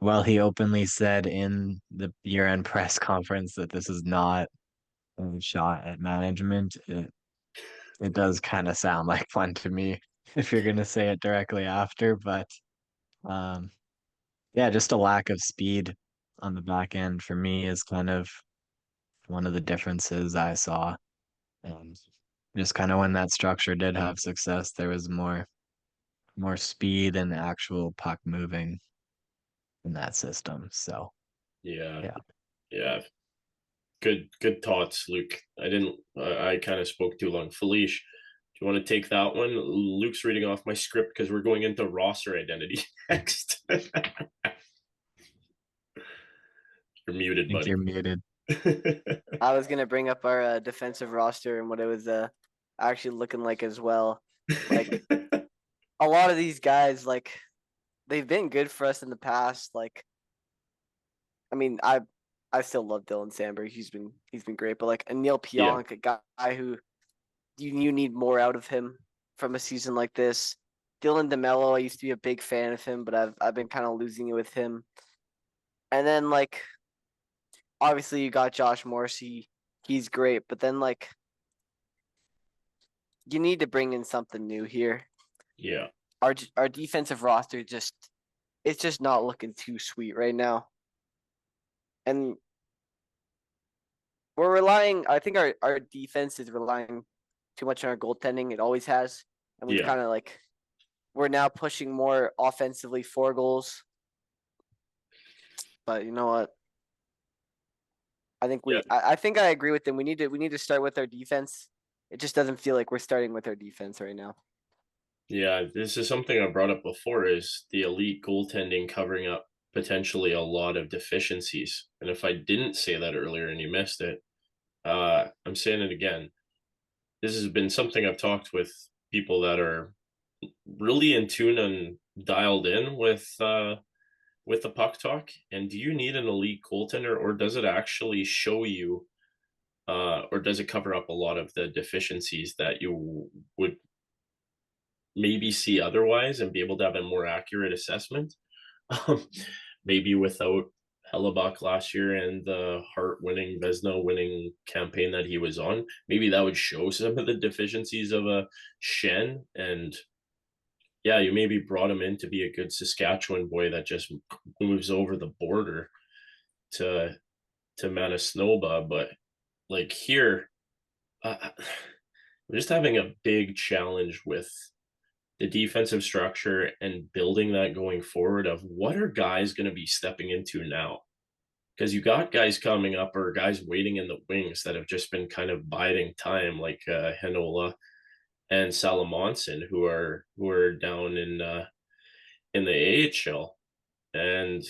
well, he openly said in the year-end press conference that this is not a shot at management. It does kind of sound like fun to me if you're gonna say it directly after, but um, yeah, just a lack of speed on the back end for me is kind of one of the differences I saw. And just kind of when that structure did have success, there was more speed and actual puck moving in that system. So Yeah, yeah. yeah. Good thoughts, Luke. I didn't. I kind of spoke too long. Felice, do you want to take that one? Luke's reading off my script because we're going into roster identity next. You're I muted, think buddy. you're muted. I was gonna bring up our defensive roster and what it was actually looking like as well. Like a lot of these guys, like they've been good for us in the past. Like, I mean, I still love Dylan Sandberg. He's been great, but like Anil Yeah, Pionk, a guy who you need more out of him from a season like this. Dylan DeMello, I used to be a big fan of him, but I've been kind of losing it with him. And then like obviously you got Josh Morrissey. He's great, but then like you need to bring in something new here. yeah, Our defensive roster just it's just not looking too sweet right now. And we're relying I think our defense is relying too much on our goaltending. It always has. And we've yeah, kind of like we're now pushing more offensively 4 goals. But you know what? yeah, I think I agree with them. We need to start with our defense. It just doesn't feel like we're starting with our defense right now. yeah. This is something I brought up before: is the elite goaltending covering up potentially a lot of deficiencies. And if I didn't say that earlier and you missed it, I'm saying it again. This has been something I've talked with people that are really in tune and dialed in with the puck talk. And do you need an elite goaltender, or does it actually show you, or does it cover up a lot of the deficiencies that you would maybe see otherwise and be able to have a more accurate assessment? Um, maybe without Hellebuyck last year and the Hart-winning, Vezina-winning campaign that he was on, maybe that would show some of the deficiencies of a Shen. And yeah, you maybe brought him in to be a good Saskatchewan boy that just moves over the border to Manasnoba, but like here, we're just having a big challenge with the defensive structure and building that going forward. Of what are guys going to be stepping into now? Because you got guys coming up or guys waiting in the wings that have just been kind of biding time, like Henola and Salamonson, who are down in the AHL. And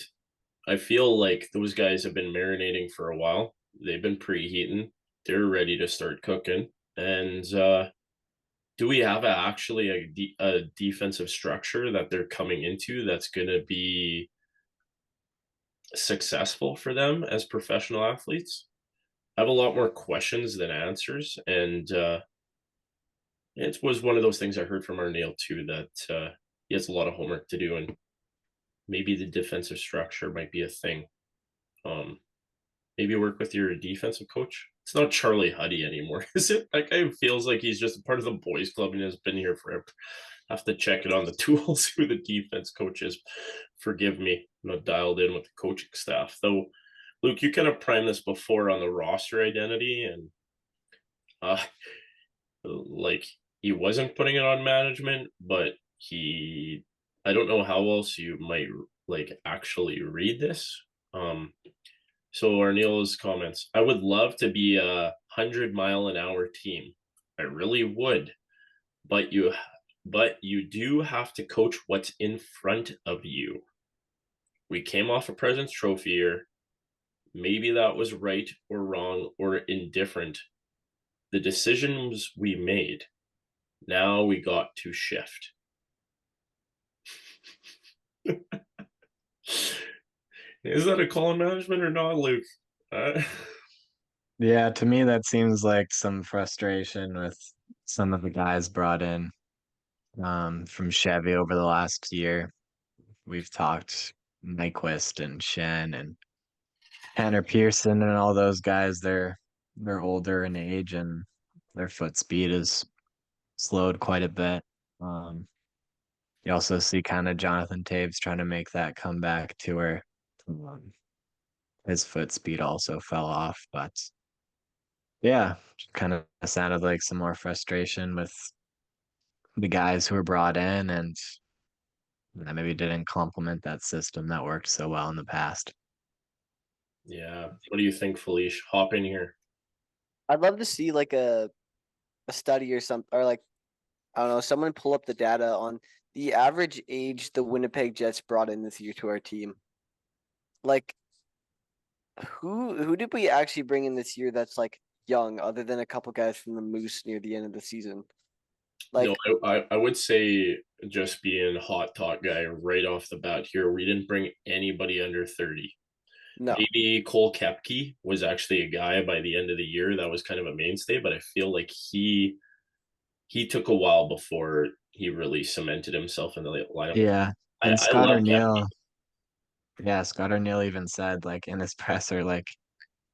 I feel like those guys have been marinating for a while. They've been preheating. They're ready to start cooking. And do we have actually a defensive structure that they're coming into that's going to be successful for them as professional athletes? I have a lot more questions than answers. And it was one of those things I heard from Arniel too, that he has a lot of homework to do, and maybe the defensive structure might be a thing. Um, Maybe work with your defensive coach. It's not Charlie Huddy anymore, is it? That guy feels like he's just a part of the boys club and has been here forever. I have to check it on the tools who the defense coach is. Forgive me, I'm not dialed in with the coaching staff. Though, Luke, you kind of primed this before on the roster identity, and uh, like he wasn't putting it on management, but he I don't know how else you might like actually read this. So Arniel's comments: I would love to be a 100-mile-an-hour team. I really would, but you do have to coach what's in front of you. We came off a President's Trophy year. Maybe that was right or wrong or indifferent. The decisions we made. Now we got to shift. Is that a call management or not, Luke? Uh, Yeah, to me that seems like some frustration with some of the guys brought in from Chevy over the last year. We've talked Nyquist and Shen and Tanner Pearson and all those guys. They're older in age and their foot speed is slowed quite a bit. Um, you also see kind of Jonathan Taves trying to make that comeback to where um, his foot speed also fell off. But yeah, kind of sounded like some more frustration with the guys who were brought in and that maybe didn't complement that system that worked so well in the past. yeah. What do you think, Felice? Hop in here. I'd love to see like a study or something, or like I don't know, someone pull up the data on the average age the Winnipeg Jets brought in this year to our team. Like who did we actually bring in this year that's like young, other than a couple guys from the Moose near the end of the season? No, Like I would say, just being hot talk guy right off the bat here, we didn't bring anybody under 30. no. Maybe Cole Kepke was actually a guy by the end of the year that was kind of a mainstay, but I feel like he took a while before he really cemented himself in the lineup. Yeah. And I Scott love Kepke. Arniel, yeah, Scott Arniel even said like in his presser, like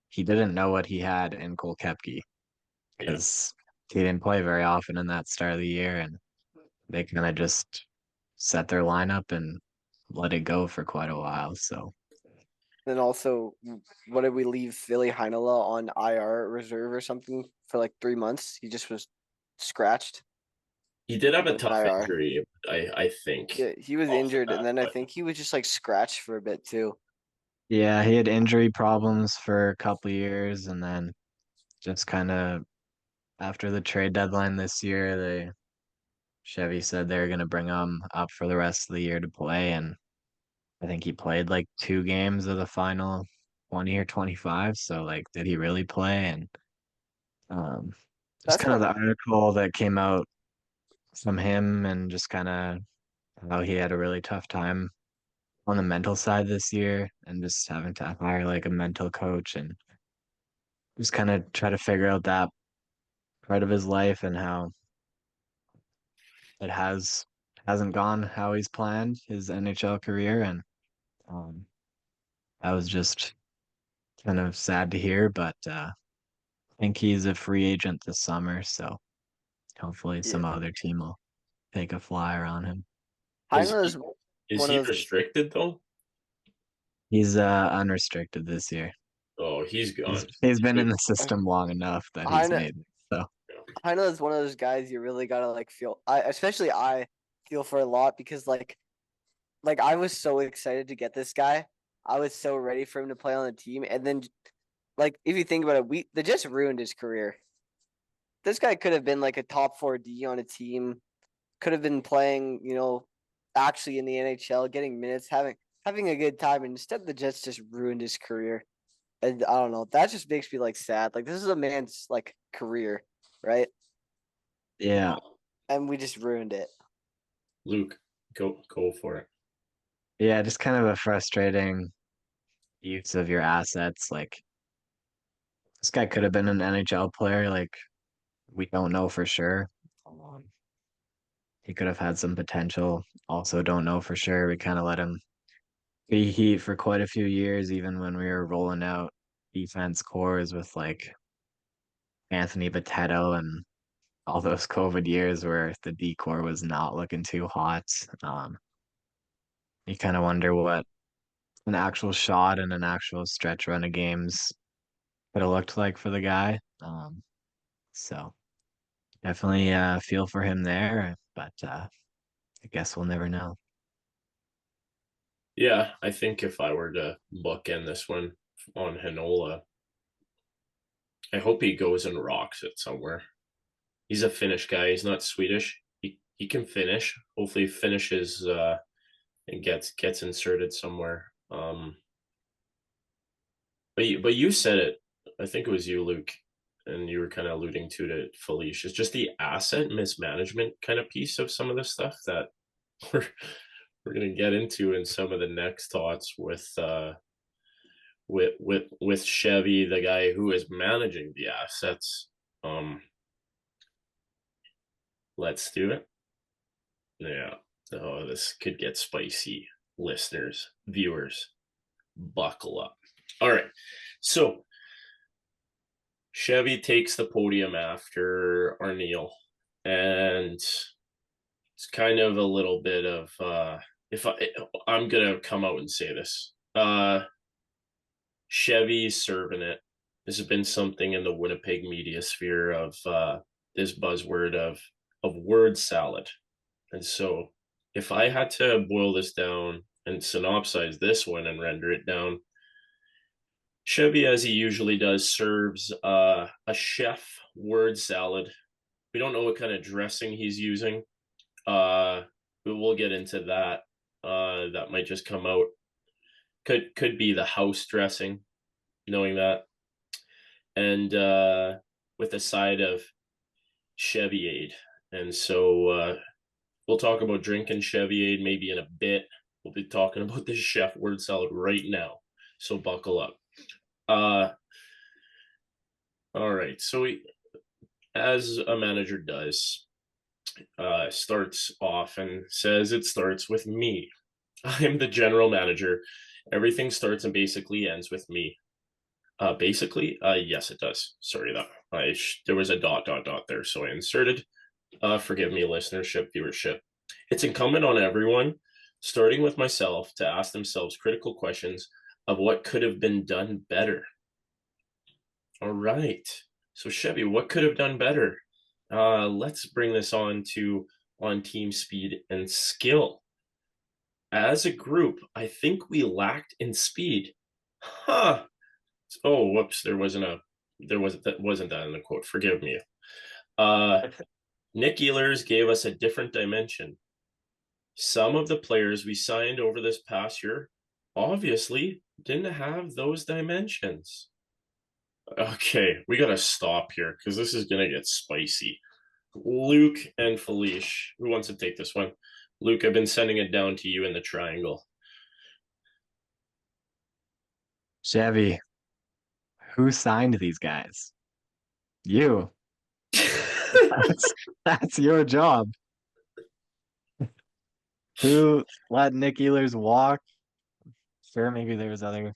he didn't know what he had in Cole Kepke Yeah. because he didn't play very often in that start of the year and they kind of just set their lineup and let it go for quite a while. So Then also, what did we leave Philly Heinela on IR reserve or something for like 3 months? He just was scratched. He did have a Like tough IR. injury, I think, Yeah, he was off the injured, and bat, then I but think he was just like scratched for a bit too. yeah, he had injury problems for a couple years and then just kind of after the trade deadline this year, they Chevy said they were going to bring him up for the rest of the year to play and I think he played like 2 games of the final 20 or 25. So like, did he really play? And um, just That's kind of what the article that came out from him and just kind of how he had a really tough time on the mental side this year and just having to hire like a mental coach and just kind of try to figure out that part of his life and how it hasn't gone how he's planned his NHL career and um, that was just kind of sad to hear, but I think he's a free agent this summer, so hopefully yeah. some other team will take a flyer on him. is Heino is he is one of he those. restricted though? He's unrestricted this year. Oh, he's He's gone. he's been in the Uh, system long enough that he's Heino, made it. So Heino is one of those guys you really gotta like feel. I feel for a lot because like I was so excited to get this guy. I was so ready for him to play on the team, and then like if you think about it, they just ruined his career. This guy could have been like a top 4D on a team, could have been playing, actually in the NHL, getting minutes, having a good time. And instead, the Jets just ruined his career. And I don't know. That just makes me like sad. Like this is a man's like career, right? yeah, And we just ruined it. Luke, go for it. yeah, just kind of a frustrating use of your assets. Like this guy could have been an NHL player. Like we don't know for sure. Um, he could have had some potential. Also, don't know for sure. We kind of let him be Heat for quite a few years, even when we were rolling out defense cores with like Anthony Boteto and all those COVID years where the D core was not looking too hot. You kind of wonder what an actual shot and an actual stretch run of games could have looked like for the guy. So definitely feel for him there, but I guess we'll never know. Yeah, I think if I were to bookend this one on Heinola, I hope he goes and rocks it somewhere. He's a Finnish guy. He's not Swedish. He can finish. Hopefully, he finishes and gets inserted somewhere. But you said it. I think it was you, Luke, and you were kind of alluding to it, Felicia. It's just the asset mismanagement kind of piece of some of the stuff that we're we're gonna get into in some of the next thoughts with Chevy, the guy who is managing the assets. Let's do it. Yeah. Oh, this could get spicy. Listeners, viewers, buckle up. All right. So Chevy takes the podium after Arniel, and it's kind of a little bit of I'm gonna come out and say this. Chevy's serving it. This has been something in the Winnipeg media sphere of this buzzword of word salad. And so if I had to boil this down and synopsize this one and render it down, Chevy, as he usually does, serves a chef word salad. We don't know what kind of dressing he's using, but we'll get into that. That might just come out. Could be the house dressing, knowing that, and with a side of Cheviade. And so we'll talk about drinking Cheviade maybe in a bit. We'll be talking about this chef word salad right now, so buckle up. All right. So as a manager does, starts off and says it starts with me. I am the general manager. Everything starts and basically ends with me. Basically, yes, it does. Sorry, there was a dot there, so I inserted. Forgive me, listenership, viewership. It's incumbent on everyone, starting with myself, to ask themselves critical questions of what could have been done better. All right. So Chevy, what could have done better? Let's bring this on team speed and skill. As a group, I think we lacked in speed. Huh. Oh, whoops, that wasn't that in the quote. Forgive me. Nick Ehlers gave us a different dimension. Some of the players we signed over this past year obviously didn't have those dimensions. Okay, we gotta stop here because this is gonna get spicy. Luke and Felicia, who wants to take this one? Luke, I've been sending it down to you in the triangle. Chevy, who signed these guys? You. That's your job. Who let Nick Ehlers walk? Sure, maybe there was other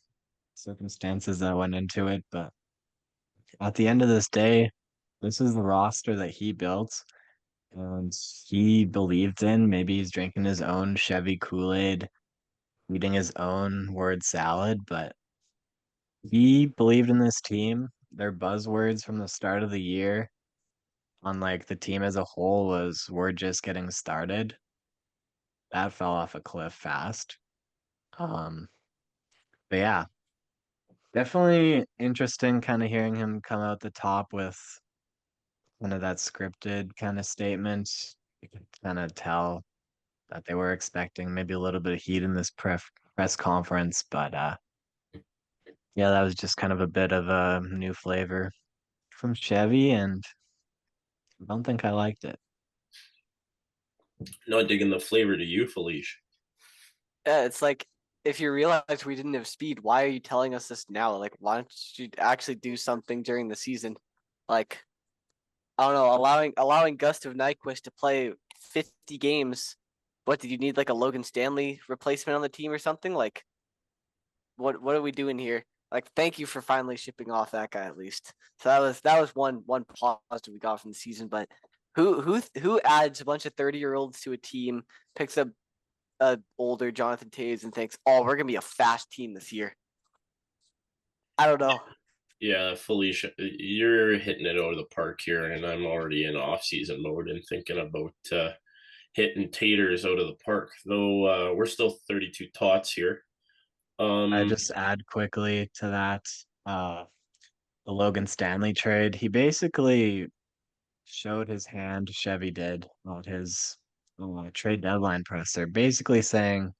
circumstances that went into it, but at the end of this day, this is the roster that he built and he believed in. Maybe he's drinking his own Chevy Kool-Aid, eating his own word salad, but he believed in this team. Their buzzwords from the start of the year on like the team as a whole was we're just getting started. That fell off a cliff fast. Um, but yeah, definitely interesting kind of hearing him come out the top with kind of that scripted kind of statement. You can kind of tell that they were expecting maybe a little bit of heat in this press conference, but yeah, that was just kind of a bit of a new flavor from Chevy, and I don't think I liked it. Not digging the flavor to you, Felicia. Yeah, it's like if you realize we didn't have speed, why are you telling us this now? Like, why don't you actually do something during the season? Like, I don't know, allowing Gustav Nyquist to play 50 games. What did you need, like a Logan Stanley replacement on the team or something? Like, what are we doing here? Like, thank you for finally shipping off that guy at least. So that was one positive we got from the season. But who adds a bunch of 30-year-olds to a team, picks up older Jonathan Toews and thinks, oh, we're gonna be a fast team this year? I don't know. Yeah, Felicia, you're hitting it out of the park here, and I'm already in off-season mode and thinking about hitting taters out of the park. Though we're still 32 tots here. I Um, just add quickly to that, uh, the Logan Stanley trade. He basically showed his hand, Chevy did, on his trade deadline presser, basically saying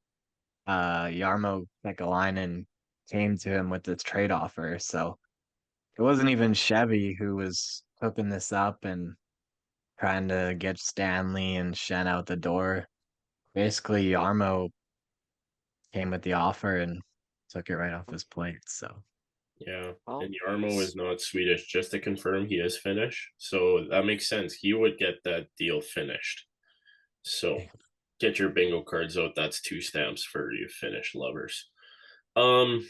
Jarmo Kekalainen came to him with this trade offer. So it wasn't even Chevy who was hooking this up and trying to get Stanley and Shen out the door. Basically, Yarmo came with the offer and took it right off his plate. So yeah, Well, and Yarmo it's is not Swedish. Just to confirm, he is Finnish, so that makes sense. He would get that deal finished. So get your bingo cards out. That's 2 stamps for you Finnish lovers. Um,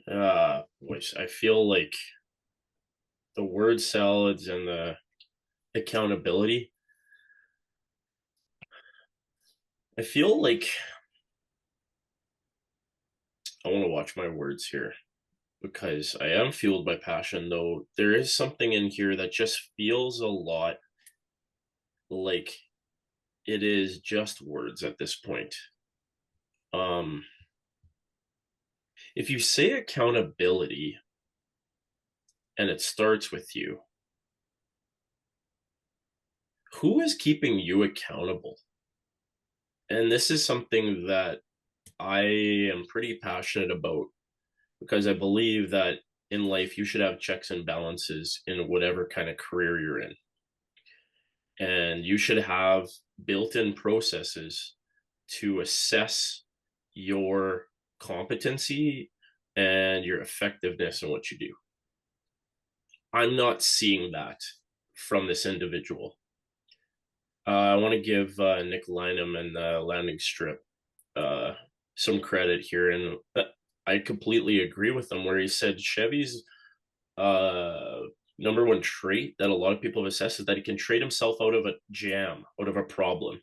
Boys, I feel like the word salads and the accountability. I feel like I want to watch my words here because I am fueled by passion, though there is something in here that just feels a lot like it is just words at this point. Um, if you say accountability and it starts with you, who is keeping you accountable? And this is something that I am pretty passionate about because I believe that in life you should have checks and balances in whatever kind of career you're in. And you should have built in processes to assess your competency and your effectiveness in what you do. I'm not seeing that from this individual. I want to give Nick Lynham and the landing strip uh, some credit here, and I completely agree with him. Where he said Chevy's uh, number one trait that a lot of people have assessed is that he can trade himself out of a jam, out of a problem.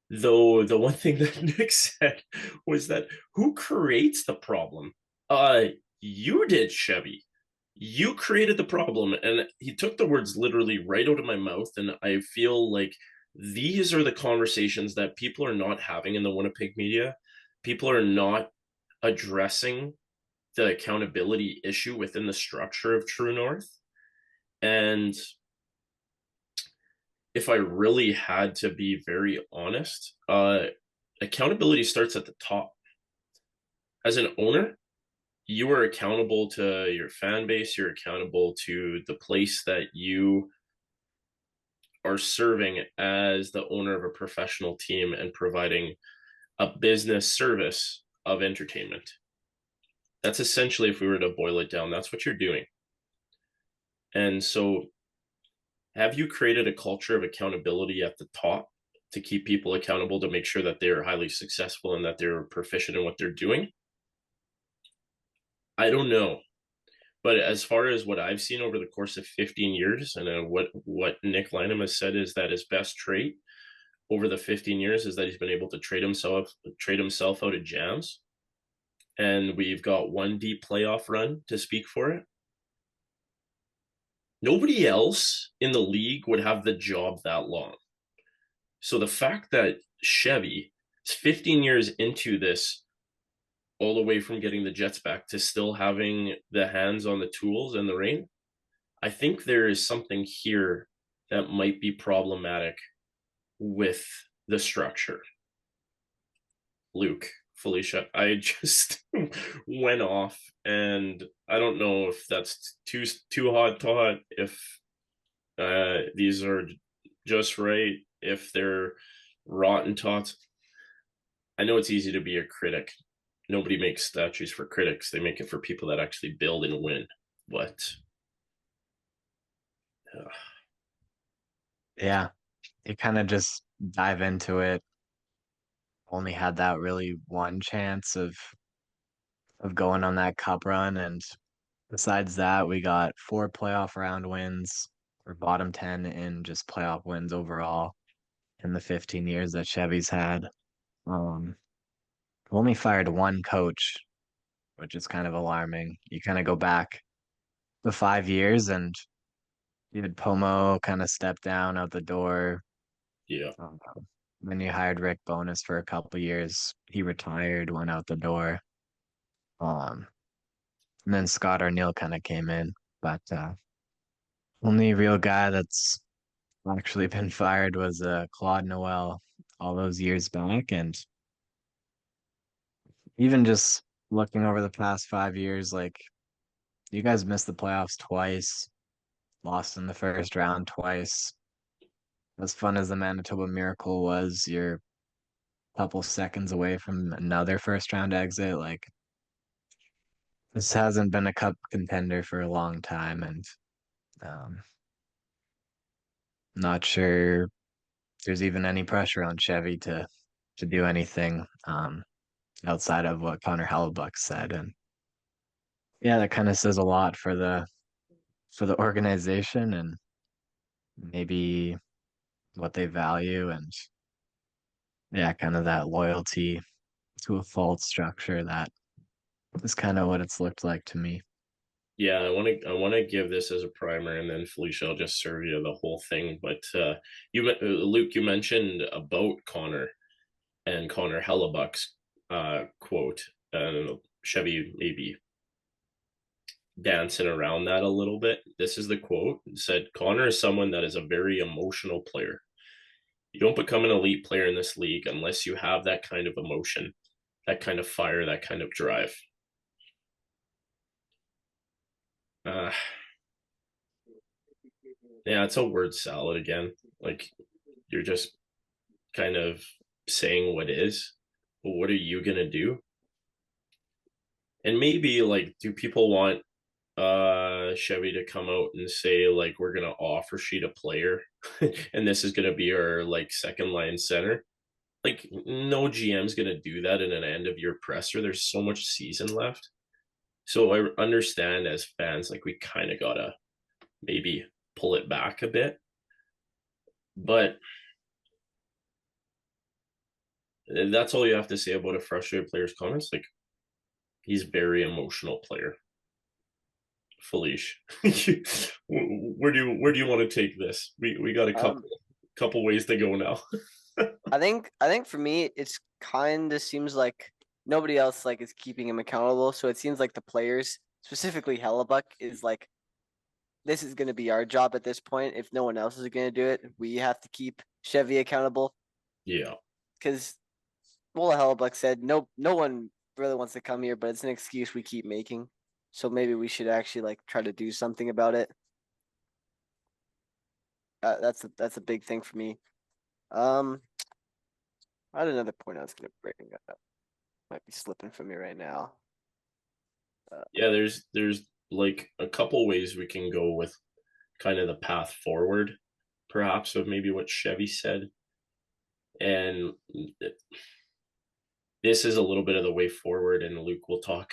Though the one thing that Nick said was that who creates the problem? You did, Chevy. You created the problem. And he took the words literally right out of my mouth. And I feel like these are the conversations that people are not having in the Winnipeg media. People are not addressing the accountability issue within the structure of True North. And if I really had to be very honest, accountability starts at the top. As an owner, you are accountable to your fan base, you're accountable to the place that you are serving as the owner of a professional team and providing a business service of entertainment. That's essentially, if we were to boil it down, that's what you're doing. And so, have you created a culture of accountability at the top to keep people accountable to make sure that they're highly successful and that they're proficient in what they're doing? I don't know. But as far as what I've seen over the course of 15 years, and what Nick Lynham has said is that his best trait over the 15 years is that he's been able to trade himself out of jams. And we've got one deep playoff run to speak for it. Nobody else in the league would have the job that long. So the fact that Chevy is 15 years into this, all the way from getting the Jets back to still having the hands on the tools and the rein, I think there is something here that might be problematic with the structure. Luke, Felicia, I just went off, and I don't know if that's too hot to hot, if these are just right, if they're rotten tots. I know it's easy to be a critic. Nobody makes statues for critics. They make it for people that actually build and win. But yeah, you kind of just dive into it. Only had that really one chance of going on that cup run, and besides that, we got 4 playoff round wins. We're bottom 10 in just playoff wins overall in the 15 years that Chevy's had. Um, only fired one coach, which is kind of alarming. You kind of go back the 5 years, and You had Pomo kind of step down out the door. Yeah. Um, then you hired Rick Bonus for a couple years. He retired, went out the door. Um, and then Scott Arniel kind of came in, but only real guy that's actually been fired was Claude Noel all those years back, and even just looking over the past 5 years, like you guys missed the playoffs twice, lost in the first round twice. As fun as the Manitoba Miracle was, you're a couple seconds away from another first round exit. Like this hasn't been a cup contender for a long time, and um, not sure there's even any pressure on Chevy to do anything outside of what Connor Hellebuyck said. And yeah, that kind of says a lot for the organization and maybe what they value and yeah, kind of that loyalty to a fault structure that is kind of what it's looked like to me. Yeah, I want to give this as a primer, and then Felicia, I'll just serve you the whole thing. But Luke, you mentioned about Connor and Connor Hellebuck's quote, and Chevy maybe dancing around that a little bit. This is the quote. It said, "Connor is someone that is a very emotional player. You don't become an elite player in this league unless you have that kind of emotion, that kind of fire, that kind of drive." Uh, yeah, it's a word salad again. Like you're just kind of saying what is, but what are you gonna do? And maybe like, do people want Chevy to come out and say like we're gonna offer sheet a player and this is gonna be our like second line center? Like no GM's gonna do that in an end of year presser. There's so much season left. So I understand as fans, like we kind of gotta maybe pull it back a bit. But that's all you have to say about a frustrated player's comments. Like he's a very emotional player. Felice, where do you want to take this? We got a couple ways to go now. I think for me, it's kind of seems like nobody else like is keeping him accountable. So it seems like the players, specifically Hellebuck, is like this is going to be our job at this point. If no one else is going to do it, we have to keep Chevy accountable. Yeah, Because Wola Hellebuck said no one really wants to come here, but it's an excuse we keep making. So maybe we should actually like try to do something about it. That's a big thing for me. Um, I had another point I was going to bring up. Might be slipping from me right now. yeah. There's like a couple ways we can go with kind of the path forward, perhaps of maybe what Chevy said, and this is a little bit of the way forward. And Luke will talk,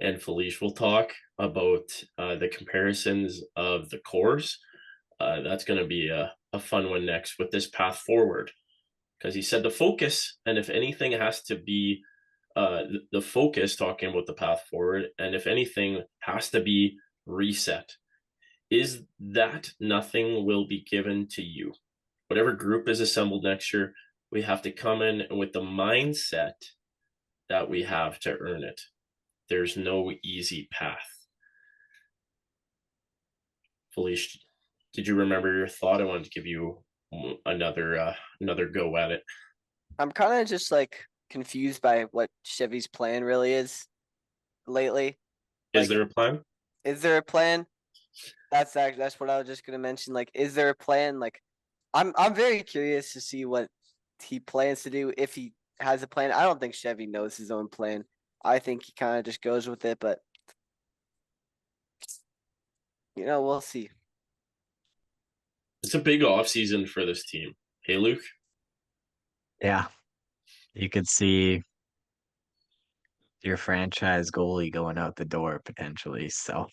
and Felice will talk about the comparisons of the cores. That's going to be a fun one next with this path forward because he said the focus, and if anything has to be the focus, talking about the path forward, and if anything has to be reset, is that nothing will be given to you. Whatever group is assembled next year, we have to come in with the mindset that we have to earn it. There's no easy path. Felice, did you remember your thought? I wanted to give you another go at it. I'm kind of just like confused by what Chevy's plan really is lately. Is Like, there a plan? is there a plan? That's what I was just gonna mention. Like, is there a plan? Like, I'm very curious to see what he plans to do if he has a plan. I don't think Chevy knows his own plan. I think he kind of just goes with it, but we'll see. It's a big off season for this team. Hey, Luke. Yeah, you could see your franchise goalie going out the door potentially. So,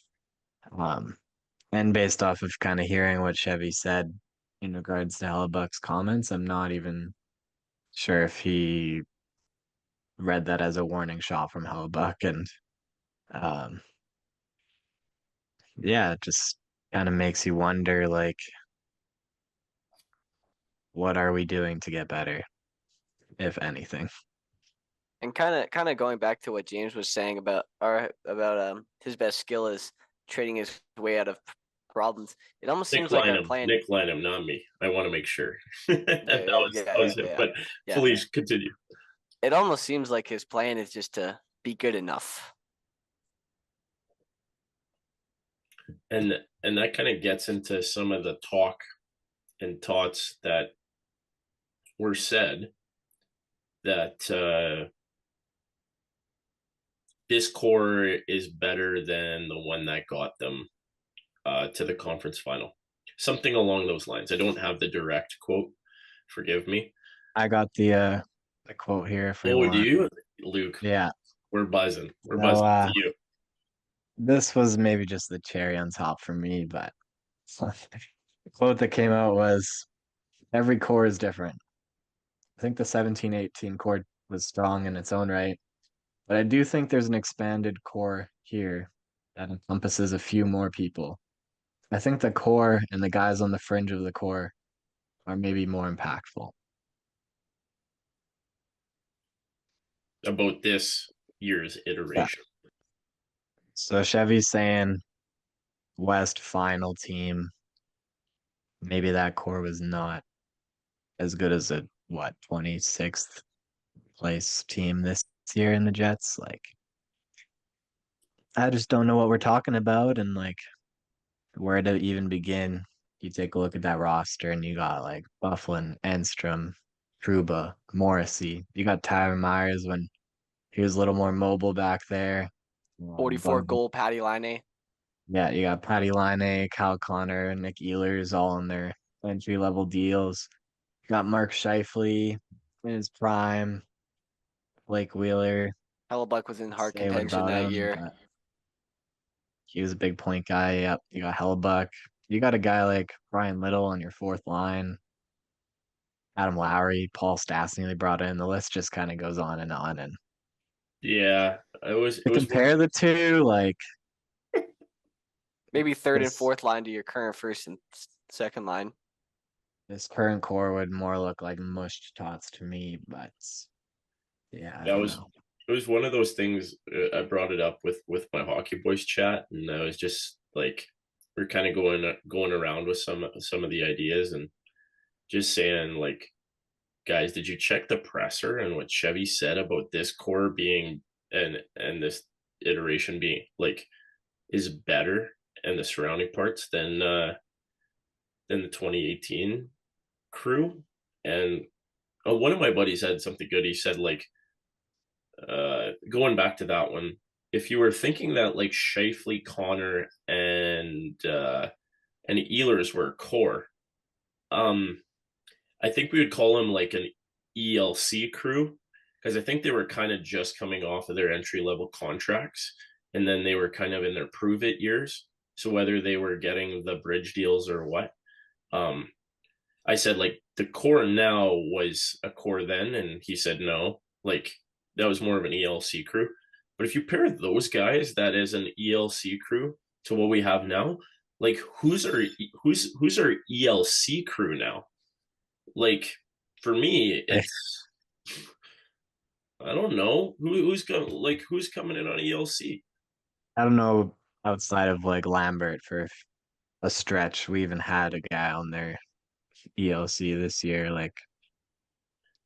um, and based off of kind of hearing what Chevy said in regards to Hellebuck's comments, I'm not even sure if he read that as a warning shot from Hellebuck. And um, yeah, just kind of makes you wonder, like, what are we doing to get better, if anything? And kind of going back to what James was saying about his best skill is trading his way out of problems. It almost seems like our plan. Nick Lanham, not me. I want to make sure that Yeah, that was it. yeah, But yeah. please continue. It almost seems like his plan is just to be good enough. And that kind of gets into some of the talk and thoughts that were said that this core is better than the one that got them to the conference final. Something along those lines. I don't have the direct quote. Forgive me. I got the quote here if we Oh, do want. you, Luke? Yeah. We're buzzing. We're So buzzing to you. this was maybe just the cherry on top for me, but the quote that came out was every core is different. I think the 17-18 core was strong in its own right, but I do think there's an expanded core here that encompasses a few more people. I think the core and the guys on the fringe of the core are maybe more impactful. About this year's Yeah. iteration. So Chevy's saying West final team. Maybe that core was not as good as a 26th place team this year in the Jets. Like, I just don't know what we're talking about and like where to even begin. You take a look at that roster and you got like Bufflin, Enstrom, Truba, Morrissey. You got Tyler Myers when he was a little more mobile back there. 44 goal Patty Line. Yeah, you got Patty Line, Kyle Connor, and Nick Ehlers all on their entry level deals. You got Mark Scheifele in his prime, Blake Wheeler. Hellebuyck was in hard Say what contention about that him, year. but he was a big point guy. Yep, you got Hellebuyck. You got a guy like Brian Little on your fourth line. Adam Lowry, Paul Stastny they brought in. The list just kind of goes on and on. And Yeah, it to was one of compare the two, like Maybe third and this fourth line to your current first and second line. this current core would more look like mushed tots to me, but yeah, I that don't was know. it was one of those things. I brought it up with my hockey boys chat, and I was just like, we're kind of going around with some of the ideas and just saying like, guys, did you check the presser and what Chevy said about this core being and this iteration being like is better and the surrounding parts than the 2018 crew? And one of my buddies had something good. He said like, going back to that one, if you were thinking that like Scheifele, Connor, and Ehlers were core, um, I think we would call them like an ELC crew because I think they were kind of just coming off of their entry level contracts, and then they were kind of in their prove it years. So whether they were getting the bridge deals or what, um, I said like the core now was a core then, and he said no, like that was more of an ELC crew. But if you pair those guys, that is an ELC crew, to what we have now, like who's our ELC crew now? Like for me, it's I don't know who's coming in on ELC. I don't know outside of like Lambert for a stretch. We even had a guy on their ELC this year. Like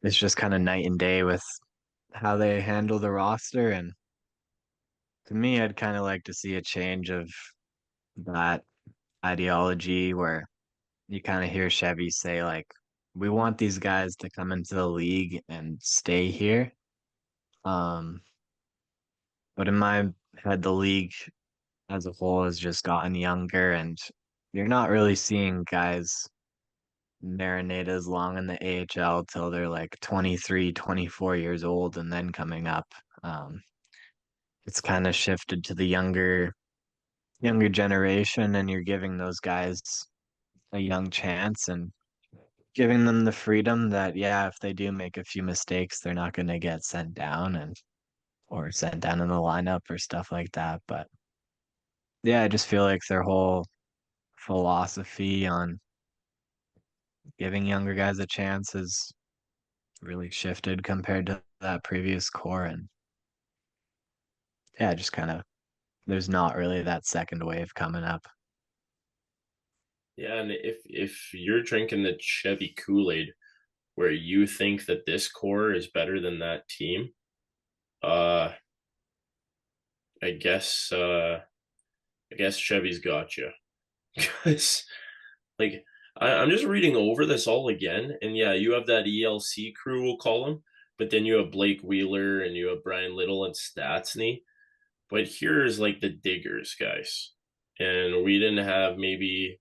it's just kind of night and day with how they handle the roster. And to me, I'd kind of like to see a change of that ideology where you kind of hear Chevy say like, we want these guys to come into the league and stay here. Um, but in my head, the league as a whole has just gotten younger and you're not really seeing guys marinate as long in the AHL till they're like 23, 24 years old and then coming up. Um, it's kind of shifted to the younger generation and you're giving those guys a young chance and giving them the freedom that yeah, if they do make a few mistakes, they're not going to get sent down and or sent down in the lineup or stuff like that. But yeah, I just feel like their whole philosophy on giving younger guys a chance has really shifted compared to that previous core. And yeah, just kind of, there's not really that second wave coming up. Yeah, and if you're drinking the Chevy Kool-Aid where you think that this core is better than that team, uh I guess Chevy's got you. Because like I'm just reading over this all again, and yeah, you have that ELC crew, we'll call them, but then you have Blake Wheeler and you have Brian Little and Statsny. But here's like the diggers, guys, and we didn't have maybe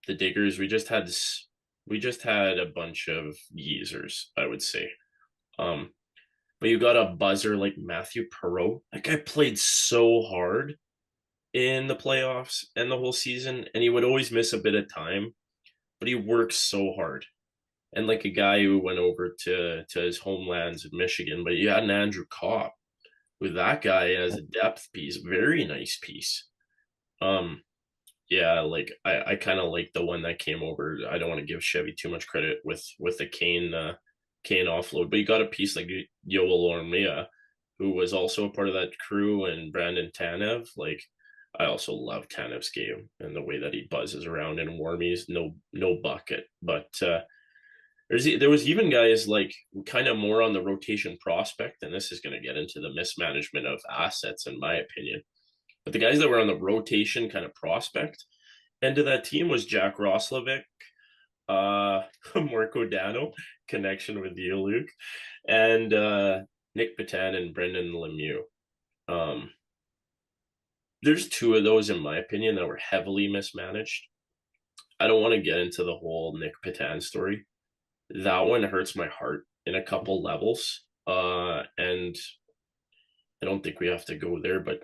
the diggers. We just had a bunch of geezers, I would say. Um, but you got a buzzer like Matthew Perreault. That guy played so hard in the playoffs and the whole season, and he would always miss a bit of time, but he works so hard. And like a guy who went over to his homelands in Michigan, but you had an Andrew Copp, with that guy as a depth piece, very nice piece. Um, yeah, like I kind of like the one that came over. I don't want to give Chevy too much credit with the Kane offload, but you got a piece like Yoel Ormia, who was also a part of that crew, and Brandon Tanev. Like I also love Tanev's game and the way that he buzzes around in warmies. No bucket, but there was even guys like kind of more on the rotation prospect, and this is going to get into the mismanagement of assets, in my opinion. But the guys that were on the rotation kind of prospect end of that team was Jack Roslovic, Marco Dano, connection with you, Luke, and Nick Patan and Brendan Lemieux. There's two of those, in my opinion, that were heavily mismanaged. I don't want to get into the whole Nick Patan story. That one hurts my heart in a couple levels. And I don't think we have to go there, but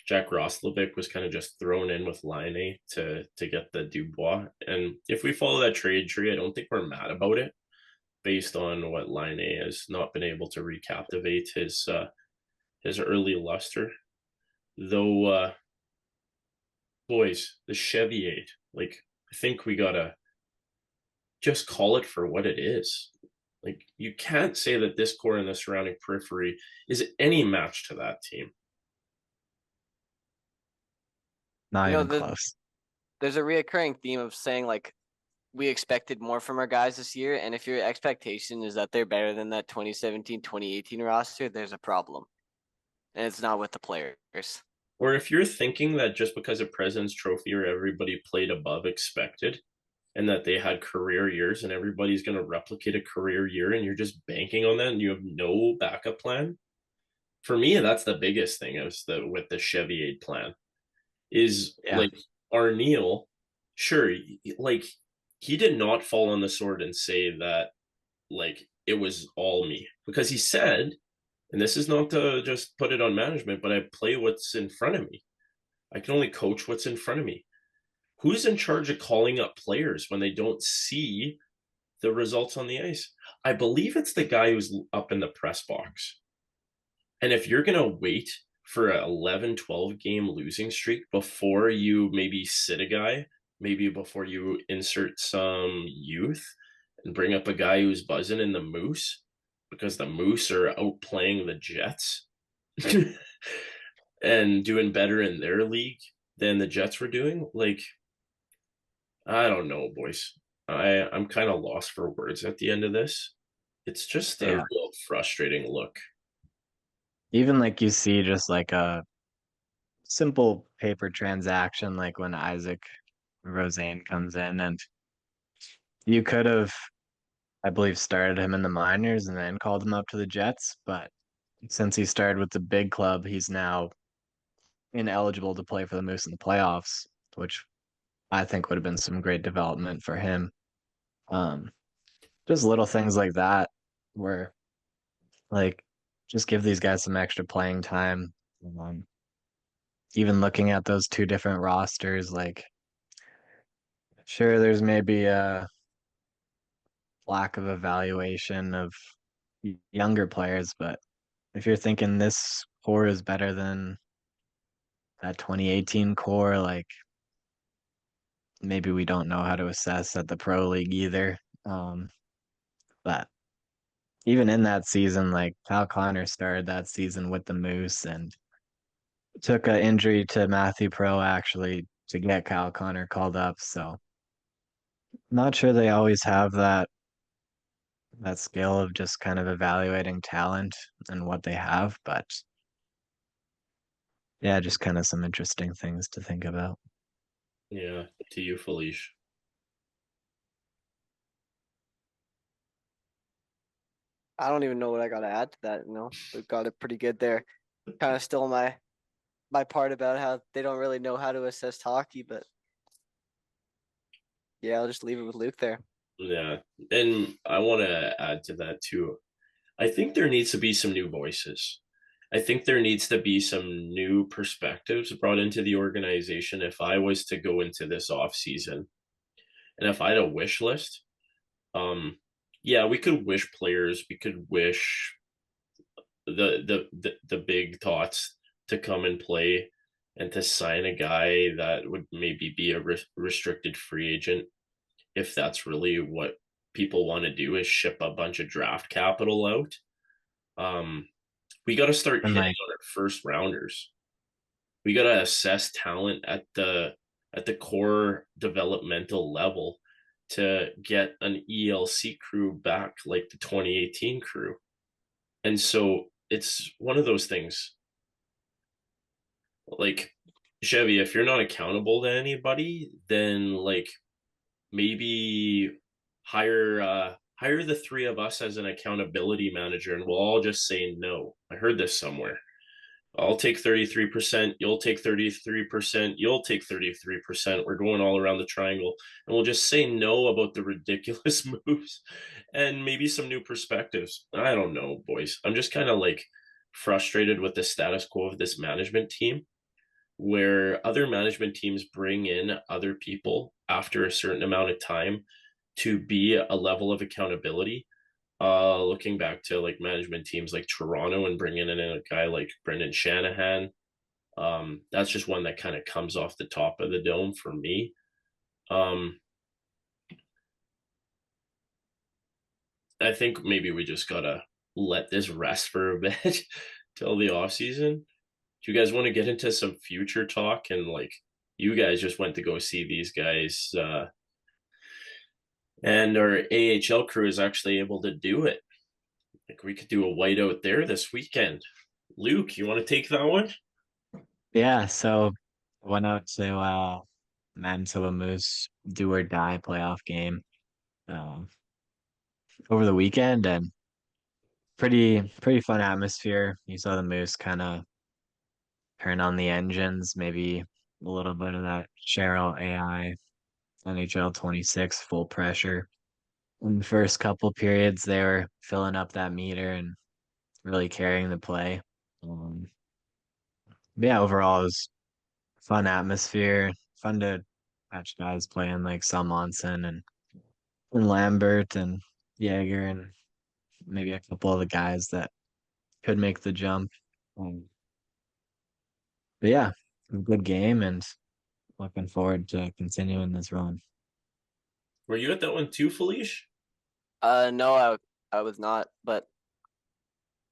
Jack Roslovic was kind of just thrown in with Line to get the Dubois. And if we follow that trade tree, I don't think we're mad about it, based on what Line has not been able to recaptivate his early luster. Though boys, the Chevier, like I think we gotta just call it for what it is. Like you can't say that this core and the surrounding periphery is any match to that team. Not You know, even close. there's a reoccurring theme of saying like we expected more from our guys this year, and if your expectation is that they're better than that 2017, 2018 roster, there's a problem. And it's not with the players. Or if you're thinking that just because of President's Trophy or everybody played above expected and that they had career years and everybody's going to replicate a career year and you're just banking on that and you have no backup plan. For me, that's the biggest thing with the Chevier plan is Yeah. like Arniel, sure, like he did not fall on the sword and say that like it was all me, because he said, and this is not to just put it on management, but I play what's in front of me. I can only coach what's in front of me. Who's in charge of calling up players when they don't see the results on the ice? I believe it's the guy who's up in the press box. And if you're going to wait for an 11, 12 game losing streak before you maybe sit a guy, maybe before you insert some youth and bring up a guy who's buzzing in the Moose, because the Moose are outplaying the Jets and doing better in their league than the Jets were doing, like, I don't know, boys. I'm kind of lost for words at the end of this. It's just a Yeah. real frustrating look. Even like you see just like a simple paper transaction, like when Isaac Rosane comes in, and you could have, I believe, started him in the minors and then called him up to the Jets. But since he started with the big club, he's now ineligible to play for the Moose in the playoffs, which I think would have been some great development for him. Um, just little things like that where like just give these guys some extra playing time. Um, Even looking at those two different rosters, like sure there's maybe a lack of evaluation of younger players, but if you're thinking this core is better than that 2018 core, like maybe we don't know how to assess at the pro league either. But even in that season, like Kyle Connor started that season with the Moose and took an injury to Matthew Pro actually to get Kyle Connor called up. So not sure they always have that skill of just kind of evaluating talent and what they have, but yeah, just kind of some interesting things to think about. Yeah, to you, Felice. I don't even know what I got to add to that. We've got it pretty good there. Kind of still my part about how they don't really know how to assess hockey, but yeah, I'll just leave it with Luke there. Yeah, and I want to add to that too. I think there needs to be some new voices. I think there needs to be some new perspectives brought into the organization. If I was to go into this off season, and if I had a wish list, um, yeah, we could wish players, we could wish the big Tots to come and play and to sign a guy that would maybe be a restricted free agent if that's really what people want to do is ship a bunch of draft capital out. Um, we got to start And hitting like, on our first rounders. We got to assess talent at the core developmental level to get an ELC crew back like the 2018 crew. And so it's one of those things like Chevy, if you're not accountable to anybody, then like maybe hire the three of us as an accountability manager and we'll all just say no. I heard this somewhere. I'll take 33%, you'll take 33%, you'll take 33%. We're going all around the triangle and we'll just say no about the ridiculous moves and maybe some new perspectives. I don't know, boys. I'm just kind of like frustrated with the status quo of this management team where other management teams bring in other people after a certain amount of time to be a level of accountability. Looking back to like management teams like Toronto and bringing in a guy like Brendan Shanahan, that's just one that kind of comes off the top of the dome for me. I think maybe we just gotta let this rest for a bit till the off season. Do you guys want to get into some future talk and like you guys just went to go see these guys and our AHL crew is actually able to do it. Like we could do a whiteout there this weekend. Luke, you want to take that one? yeah, so I went out to Manitoba Moose do or die playoff game um, over the weekend, and pretty fun atmosphere. You saw the Moose kind of turn on the engines, maybe a little bit of that Cheryl AI NHL 26 full pressure. In the first couple periods, they were filling up that meter and really carrying the play. Um, yeah, overall, it was fun atmosphere, fun to watch guys playing like Salmonson and Lambert and Jaeger and maybe a couple of the guys that could make the jump. Um, but yeah, a good game and looking forward to continuing this run. Were you at that one too, Felice? No, I was not, but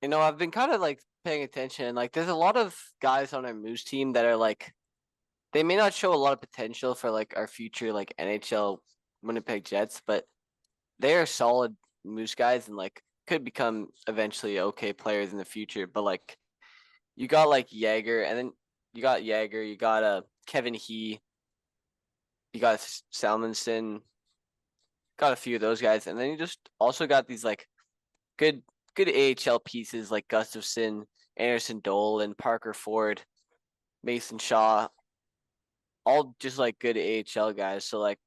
I've been kind of like paying attention. Like, there's a lot of guys on our Moose team that are like, they may not show a lot of potential for like our future like NHL Winnipeg Jets, but they are solid Moose guys and like could become eventually okay players in the future. But like, you got like Jaeger, and then you got Jaeger, you got Kevin He, you got Salmonson, got a few of those guys, and then you just also got these like good AHL pieces like Gustafson, Anderson Dole, and Parker Ford, Mason Shaw, all just like good AHL guys. So like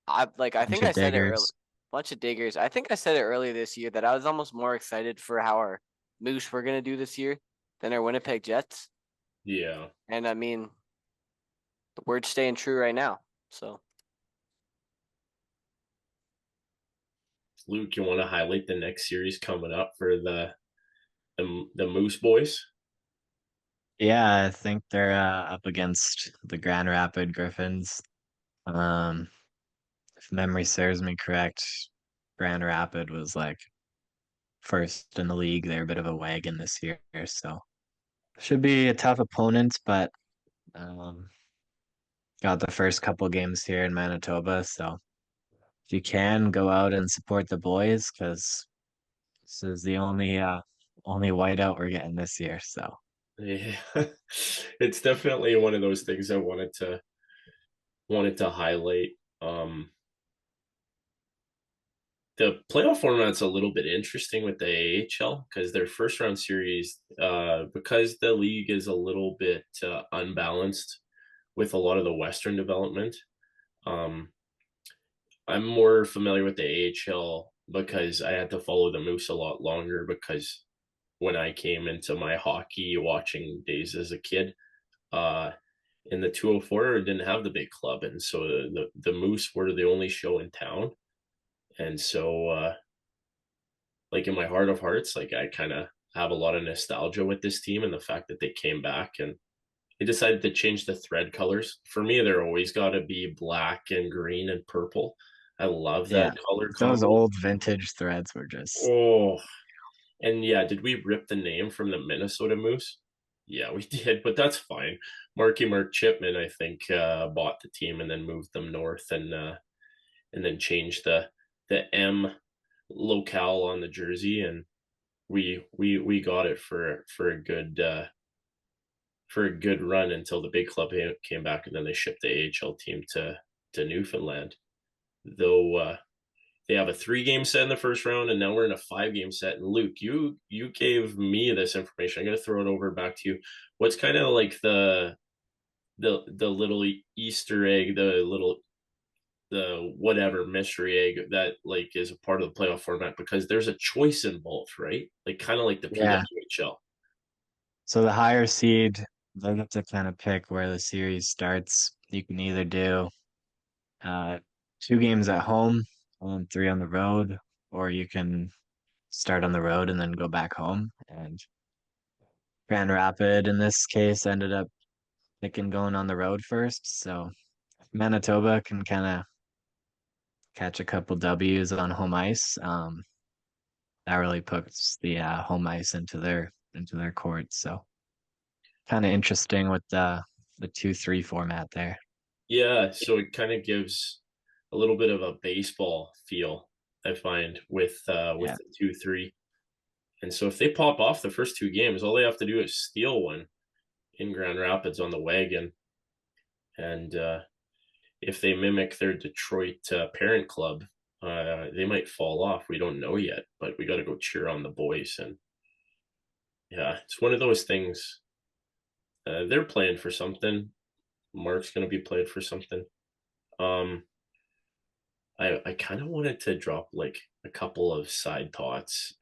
I Bunch think of I said it early, diggers. bunch of diggers. I think I said it earlier this year that I was almost more excited for how our Moose were gonna do this year than our Winnipeg Jets. Yeah. And I mean, the word's staying true right now. So Luke, you want to highlight the next series coming up for the Moose boys? Yeah, I think they're up against the Grand Rapid Griffins If memory serves me correct, Grand Rapid was like first in the league. They're a bit of a wagon this year, so should be a tough opponent, but um, got the first couple games here in Manitoba, so if you can go out and support the boys, because this is the only whiteout we're getting this year. So Yeah, it's definitely one of those things I wanted to highlight. The playoff format's a little bit interesting with the AHL because their first round series, because the league is a little bit unbalanced with a lot of the Western development. Um, I'm more familiar with the AHL because I had to follow the Moose a lot longer because when I came into my hockey watching days as a kid, uh, in the 204 didn't have the big club, and so the Moose were the only show in town, and so like in my heart of hearts, like I kind of have a lot of nostalgia with this team and the fact that they came back and they decided to change the thread colors. For me, they're always got to be black and green and purple. I love yeah, that color those combo. old vintage threads were just Oh, and yeah, did we rip the name from the Minnesota Moose? Yeah, we did, but that's fine. Mark Chipman, I think, bought the team and then moved them north and then changed the M locale on the jersey, and we got it for a good run until the big club came back, and then they shipped the AHL team to Newfoundland. Though they have a 3-game set in the first round, and now we're in a 5-game set. And Luke, you gave me this information. I'm going to throw it over back to you. What's kind of like the little Easter egg, the whatever mystery egg that like is a part of the playoff format, because there's a choice involved, right? Like kind of like the yeah. PWHL. So the higher seed, they get to kind of pick where the series starts. You can either do uh 2 games at home and 3 on the road, or you can start on the road and then go back home. And Grand Rapid in this case ended up picking going on the road first. So Manitoba can kind of catch a couple W's on home ice. That really puts the home ice into their court. So kind of interesting with the 2-3 format there. Yeah, so it kind of gives a little bit of a baseball feel, I find, with Yeah. the 2-3. And so if they pop off the first 2 games, all they have to do is steal one in Grand Rapids on the wagon. And if they mimic their Detroit parent club, they might fall off. We don't know yet, but we got to go cheer on the boys. And yeah, it's one of those things. They're playing for something. Mark's going to be playing for something. Um, I kind of wanted to drop like a couple of side thoughts,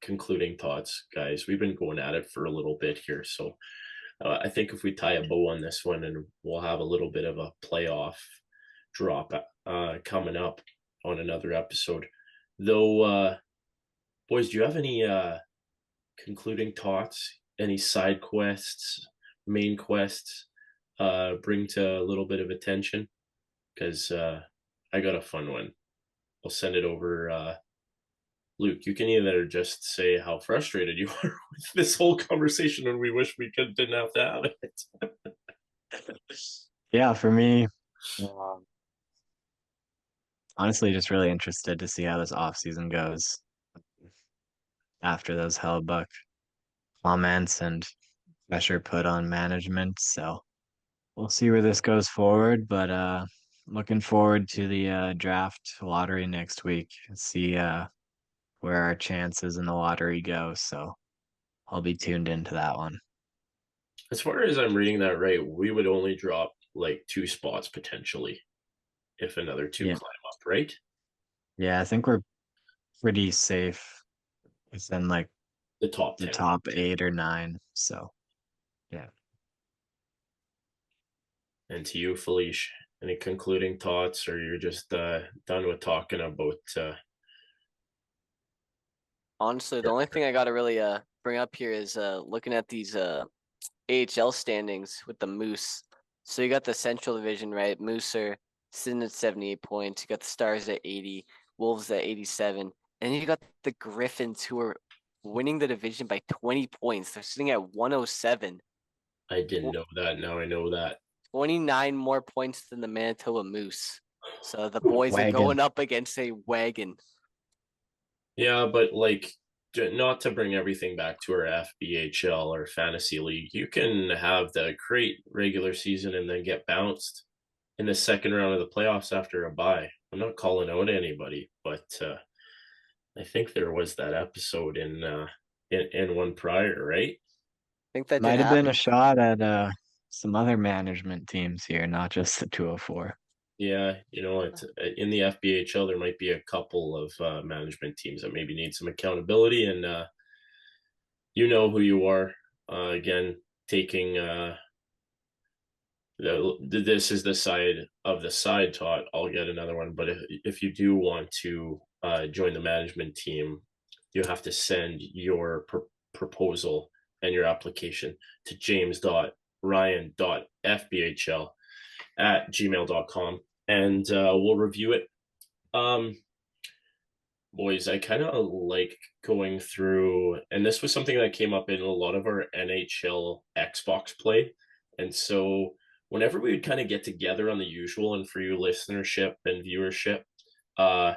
concluding thoughts, guys. We've been going at it for a little bit here, so I think if we tie a bow on this one, and we'll have a little bit of a playoff drop coming up on another episode. Though, boys, do you have any concluding thoughts? Any side quests, main quests, bring to a little bit of attention? Because I got a fun one. I'll send it over. Luke, you can either just say how frustrated you are with this whole conversation and we wish we didn't have to have it. Yeah, for me, um, honestly, just really interested to see how this off season goes after those Hellebuyck comments and pressure put on management. So we'll see where this goes forward, but looking forward to the draft lottery next week. See where our chances in the lottery go. So I'll be tuned into that one. As far as I'm reading that right, we would only drop like 2 spots potentially if another 2 Yeah. climb up, right? Yeah, I think we're pretty safe within like The top the 10. top 8 or 9. So yeah. And to you, Felice, any concluding thoughts, or you're just done with talking about? Honestly, the only thing I got to really bring up here is looking at these AHL standings with the Moose. So you got the Central Division, right? Moose are sitting at 78 points. You got the Stars at 80, Wolves at 87, and you got the Griffins, who are winning the division by 20 points. They're sitting at 107. I didn't know that. Now I know that. 29 more points than the Manitoba Moose. So the boys are Wagon. going up against a wagon. Yeah, but like, not to bring everything back to our FBHL or fantasy league, you can have the great regular season and then get bounced in the second round of the playoffs after a bye. I'm not calling out anybody, but I think there was that episode in one prior, right? I think that did Might have been happen. a shot at some other management teams here, not just the 204. Yeah, you know, it's in the FBHL. There might be a couple of management teams that maybe need some accountability, and you know who you are. Again, taking this is the side of the side Tot. I'll get another one, but if you do want to join the management team, you have to send your proposal and your application to james.ryan.fbhl@gmail.com, and we'll review it. Boys, I kind of like going through, and this was something that came up in a lot of our NHL Xbox play. And so whenever we would kind of get together on the usual, and for you listenership and viewership, a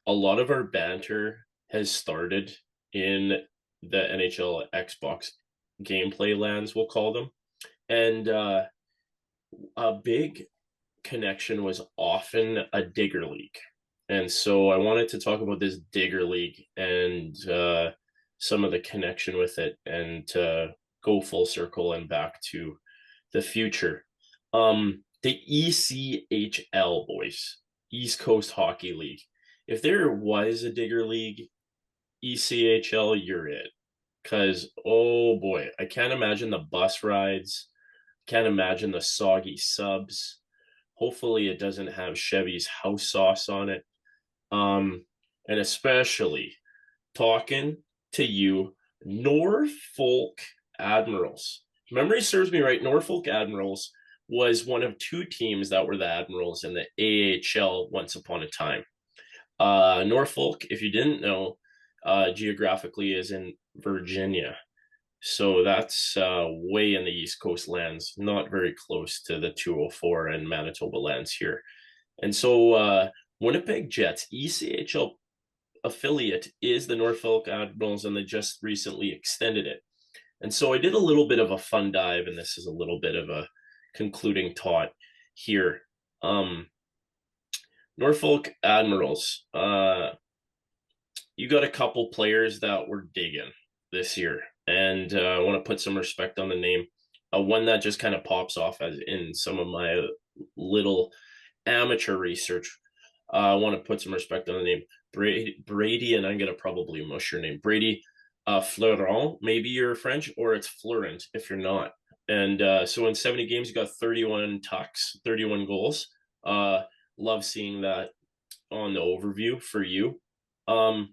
lot of our banter has started in the NHL Xbox gameplay lands, we'll call them. And a big connection was often a digger league. And so I wanted to talk about this digger league and some of the connection with it, and go full circle and back to the future. The ECHL, boys, East Coast Hockey League. If there was a digger league, ECHL, you're it. Because, oh boy, I can't imagine the bus rides. Can't imagine the soggy subs. Hopefully it doesn't have Chevy's house sauce on it. And especially talking to you, Norfolk Admirals. Memory serves me right, Norfolk Admirals was one of two teams that were the Admirals in the AHL once upon a time. Norfolk, if you didn't know, geographically is in Virginia. So that's way in the East Coast lands, not very close to the 204 and Manitoba lands here. And so Winnipeg Jets, ECHL affiliate, is the Norfolk Admirals, and they just recently extended it. And so I did a little bit of a fun dive, and this is a little bit of a concluding thought here. Norfolk Admirals, you got a couple players that were digging this year, and I want to put some respect on the name. One that just kind of pops off as in some of my little amateur research. I want to put some respect on the name Brady, and I'm going to probably mush your name. Brady Fleuron. Maybe you're French, or it's Fleurant if you're not. And so in 70 games, you got 31 tucks, 31 goals. Love seeing that on the overview for you. But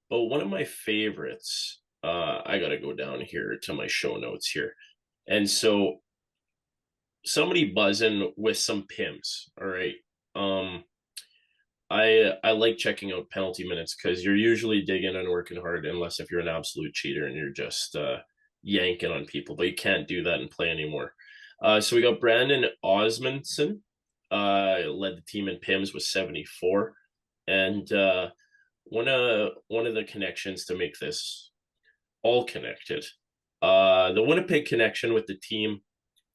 one of my favorites, I got to go down here to my show notes here. And so somebody buzzing with some PIMs, all right? I like checking out penalty minutes, because you're usually digging and working hard, unless if you're an absolute cheater and you're just yanking on people, but you can't do that and play anymore. So we got Brandon Osmondson, led the team in PIMs with 74, and one of the connections to make this all connected, the Winnipeg connection with the team,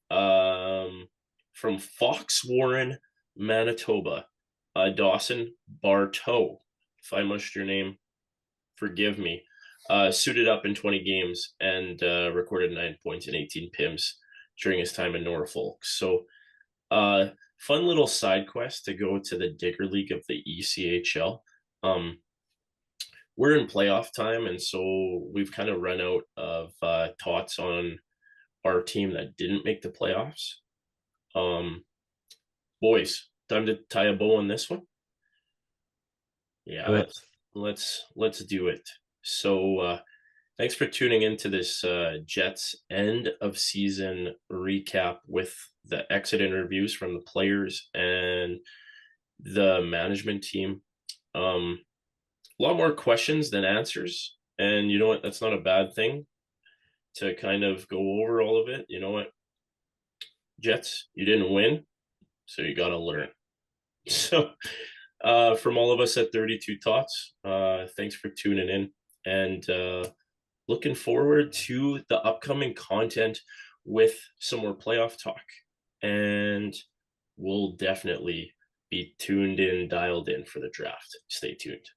from Fox Warren, Manitoba, Dawson Bartow. If I mushed your name, forgive me. Suited up in 20 games and recorded 9 points in 18 PIMs during his time in Norfolk. So fun little side quest to go to the Digger League of the ECHL. We're in playoff time, and so we've kind of run out of thoughts on our team that didn't make the playoffs. Boys, time to tie a bow on this one. Yeah, let's do it. So thanks for tuning into this Jets end of season recap with the exit interviews from the players and the management team. A lot more questions than answers. And you know what? That's not a bad thing to kind of go over all of it. You know what? Jets, you didn't win, so you got to learn. So, from all of us at 32 Tots, thanks for tuning in, and looking forward to the upcoming content with some more playoff talk. And we'll definitely be tuned in, dialed in for the draft. Stay tuned.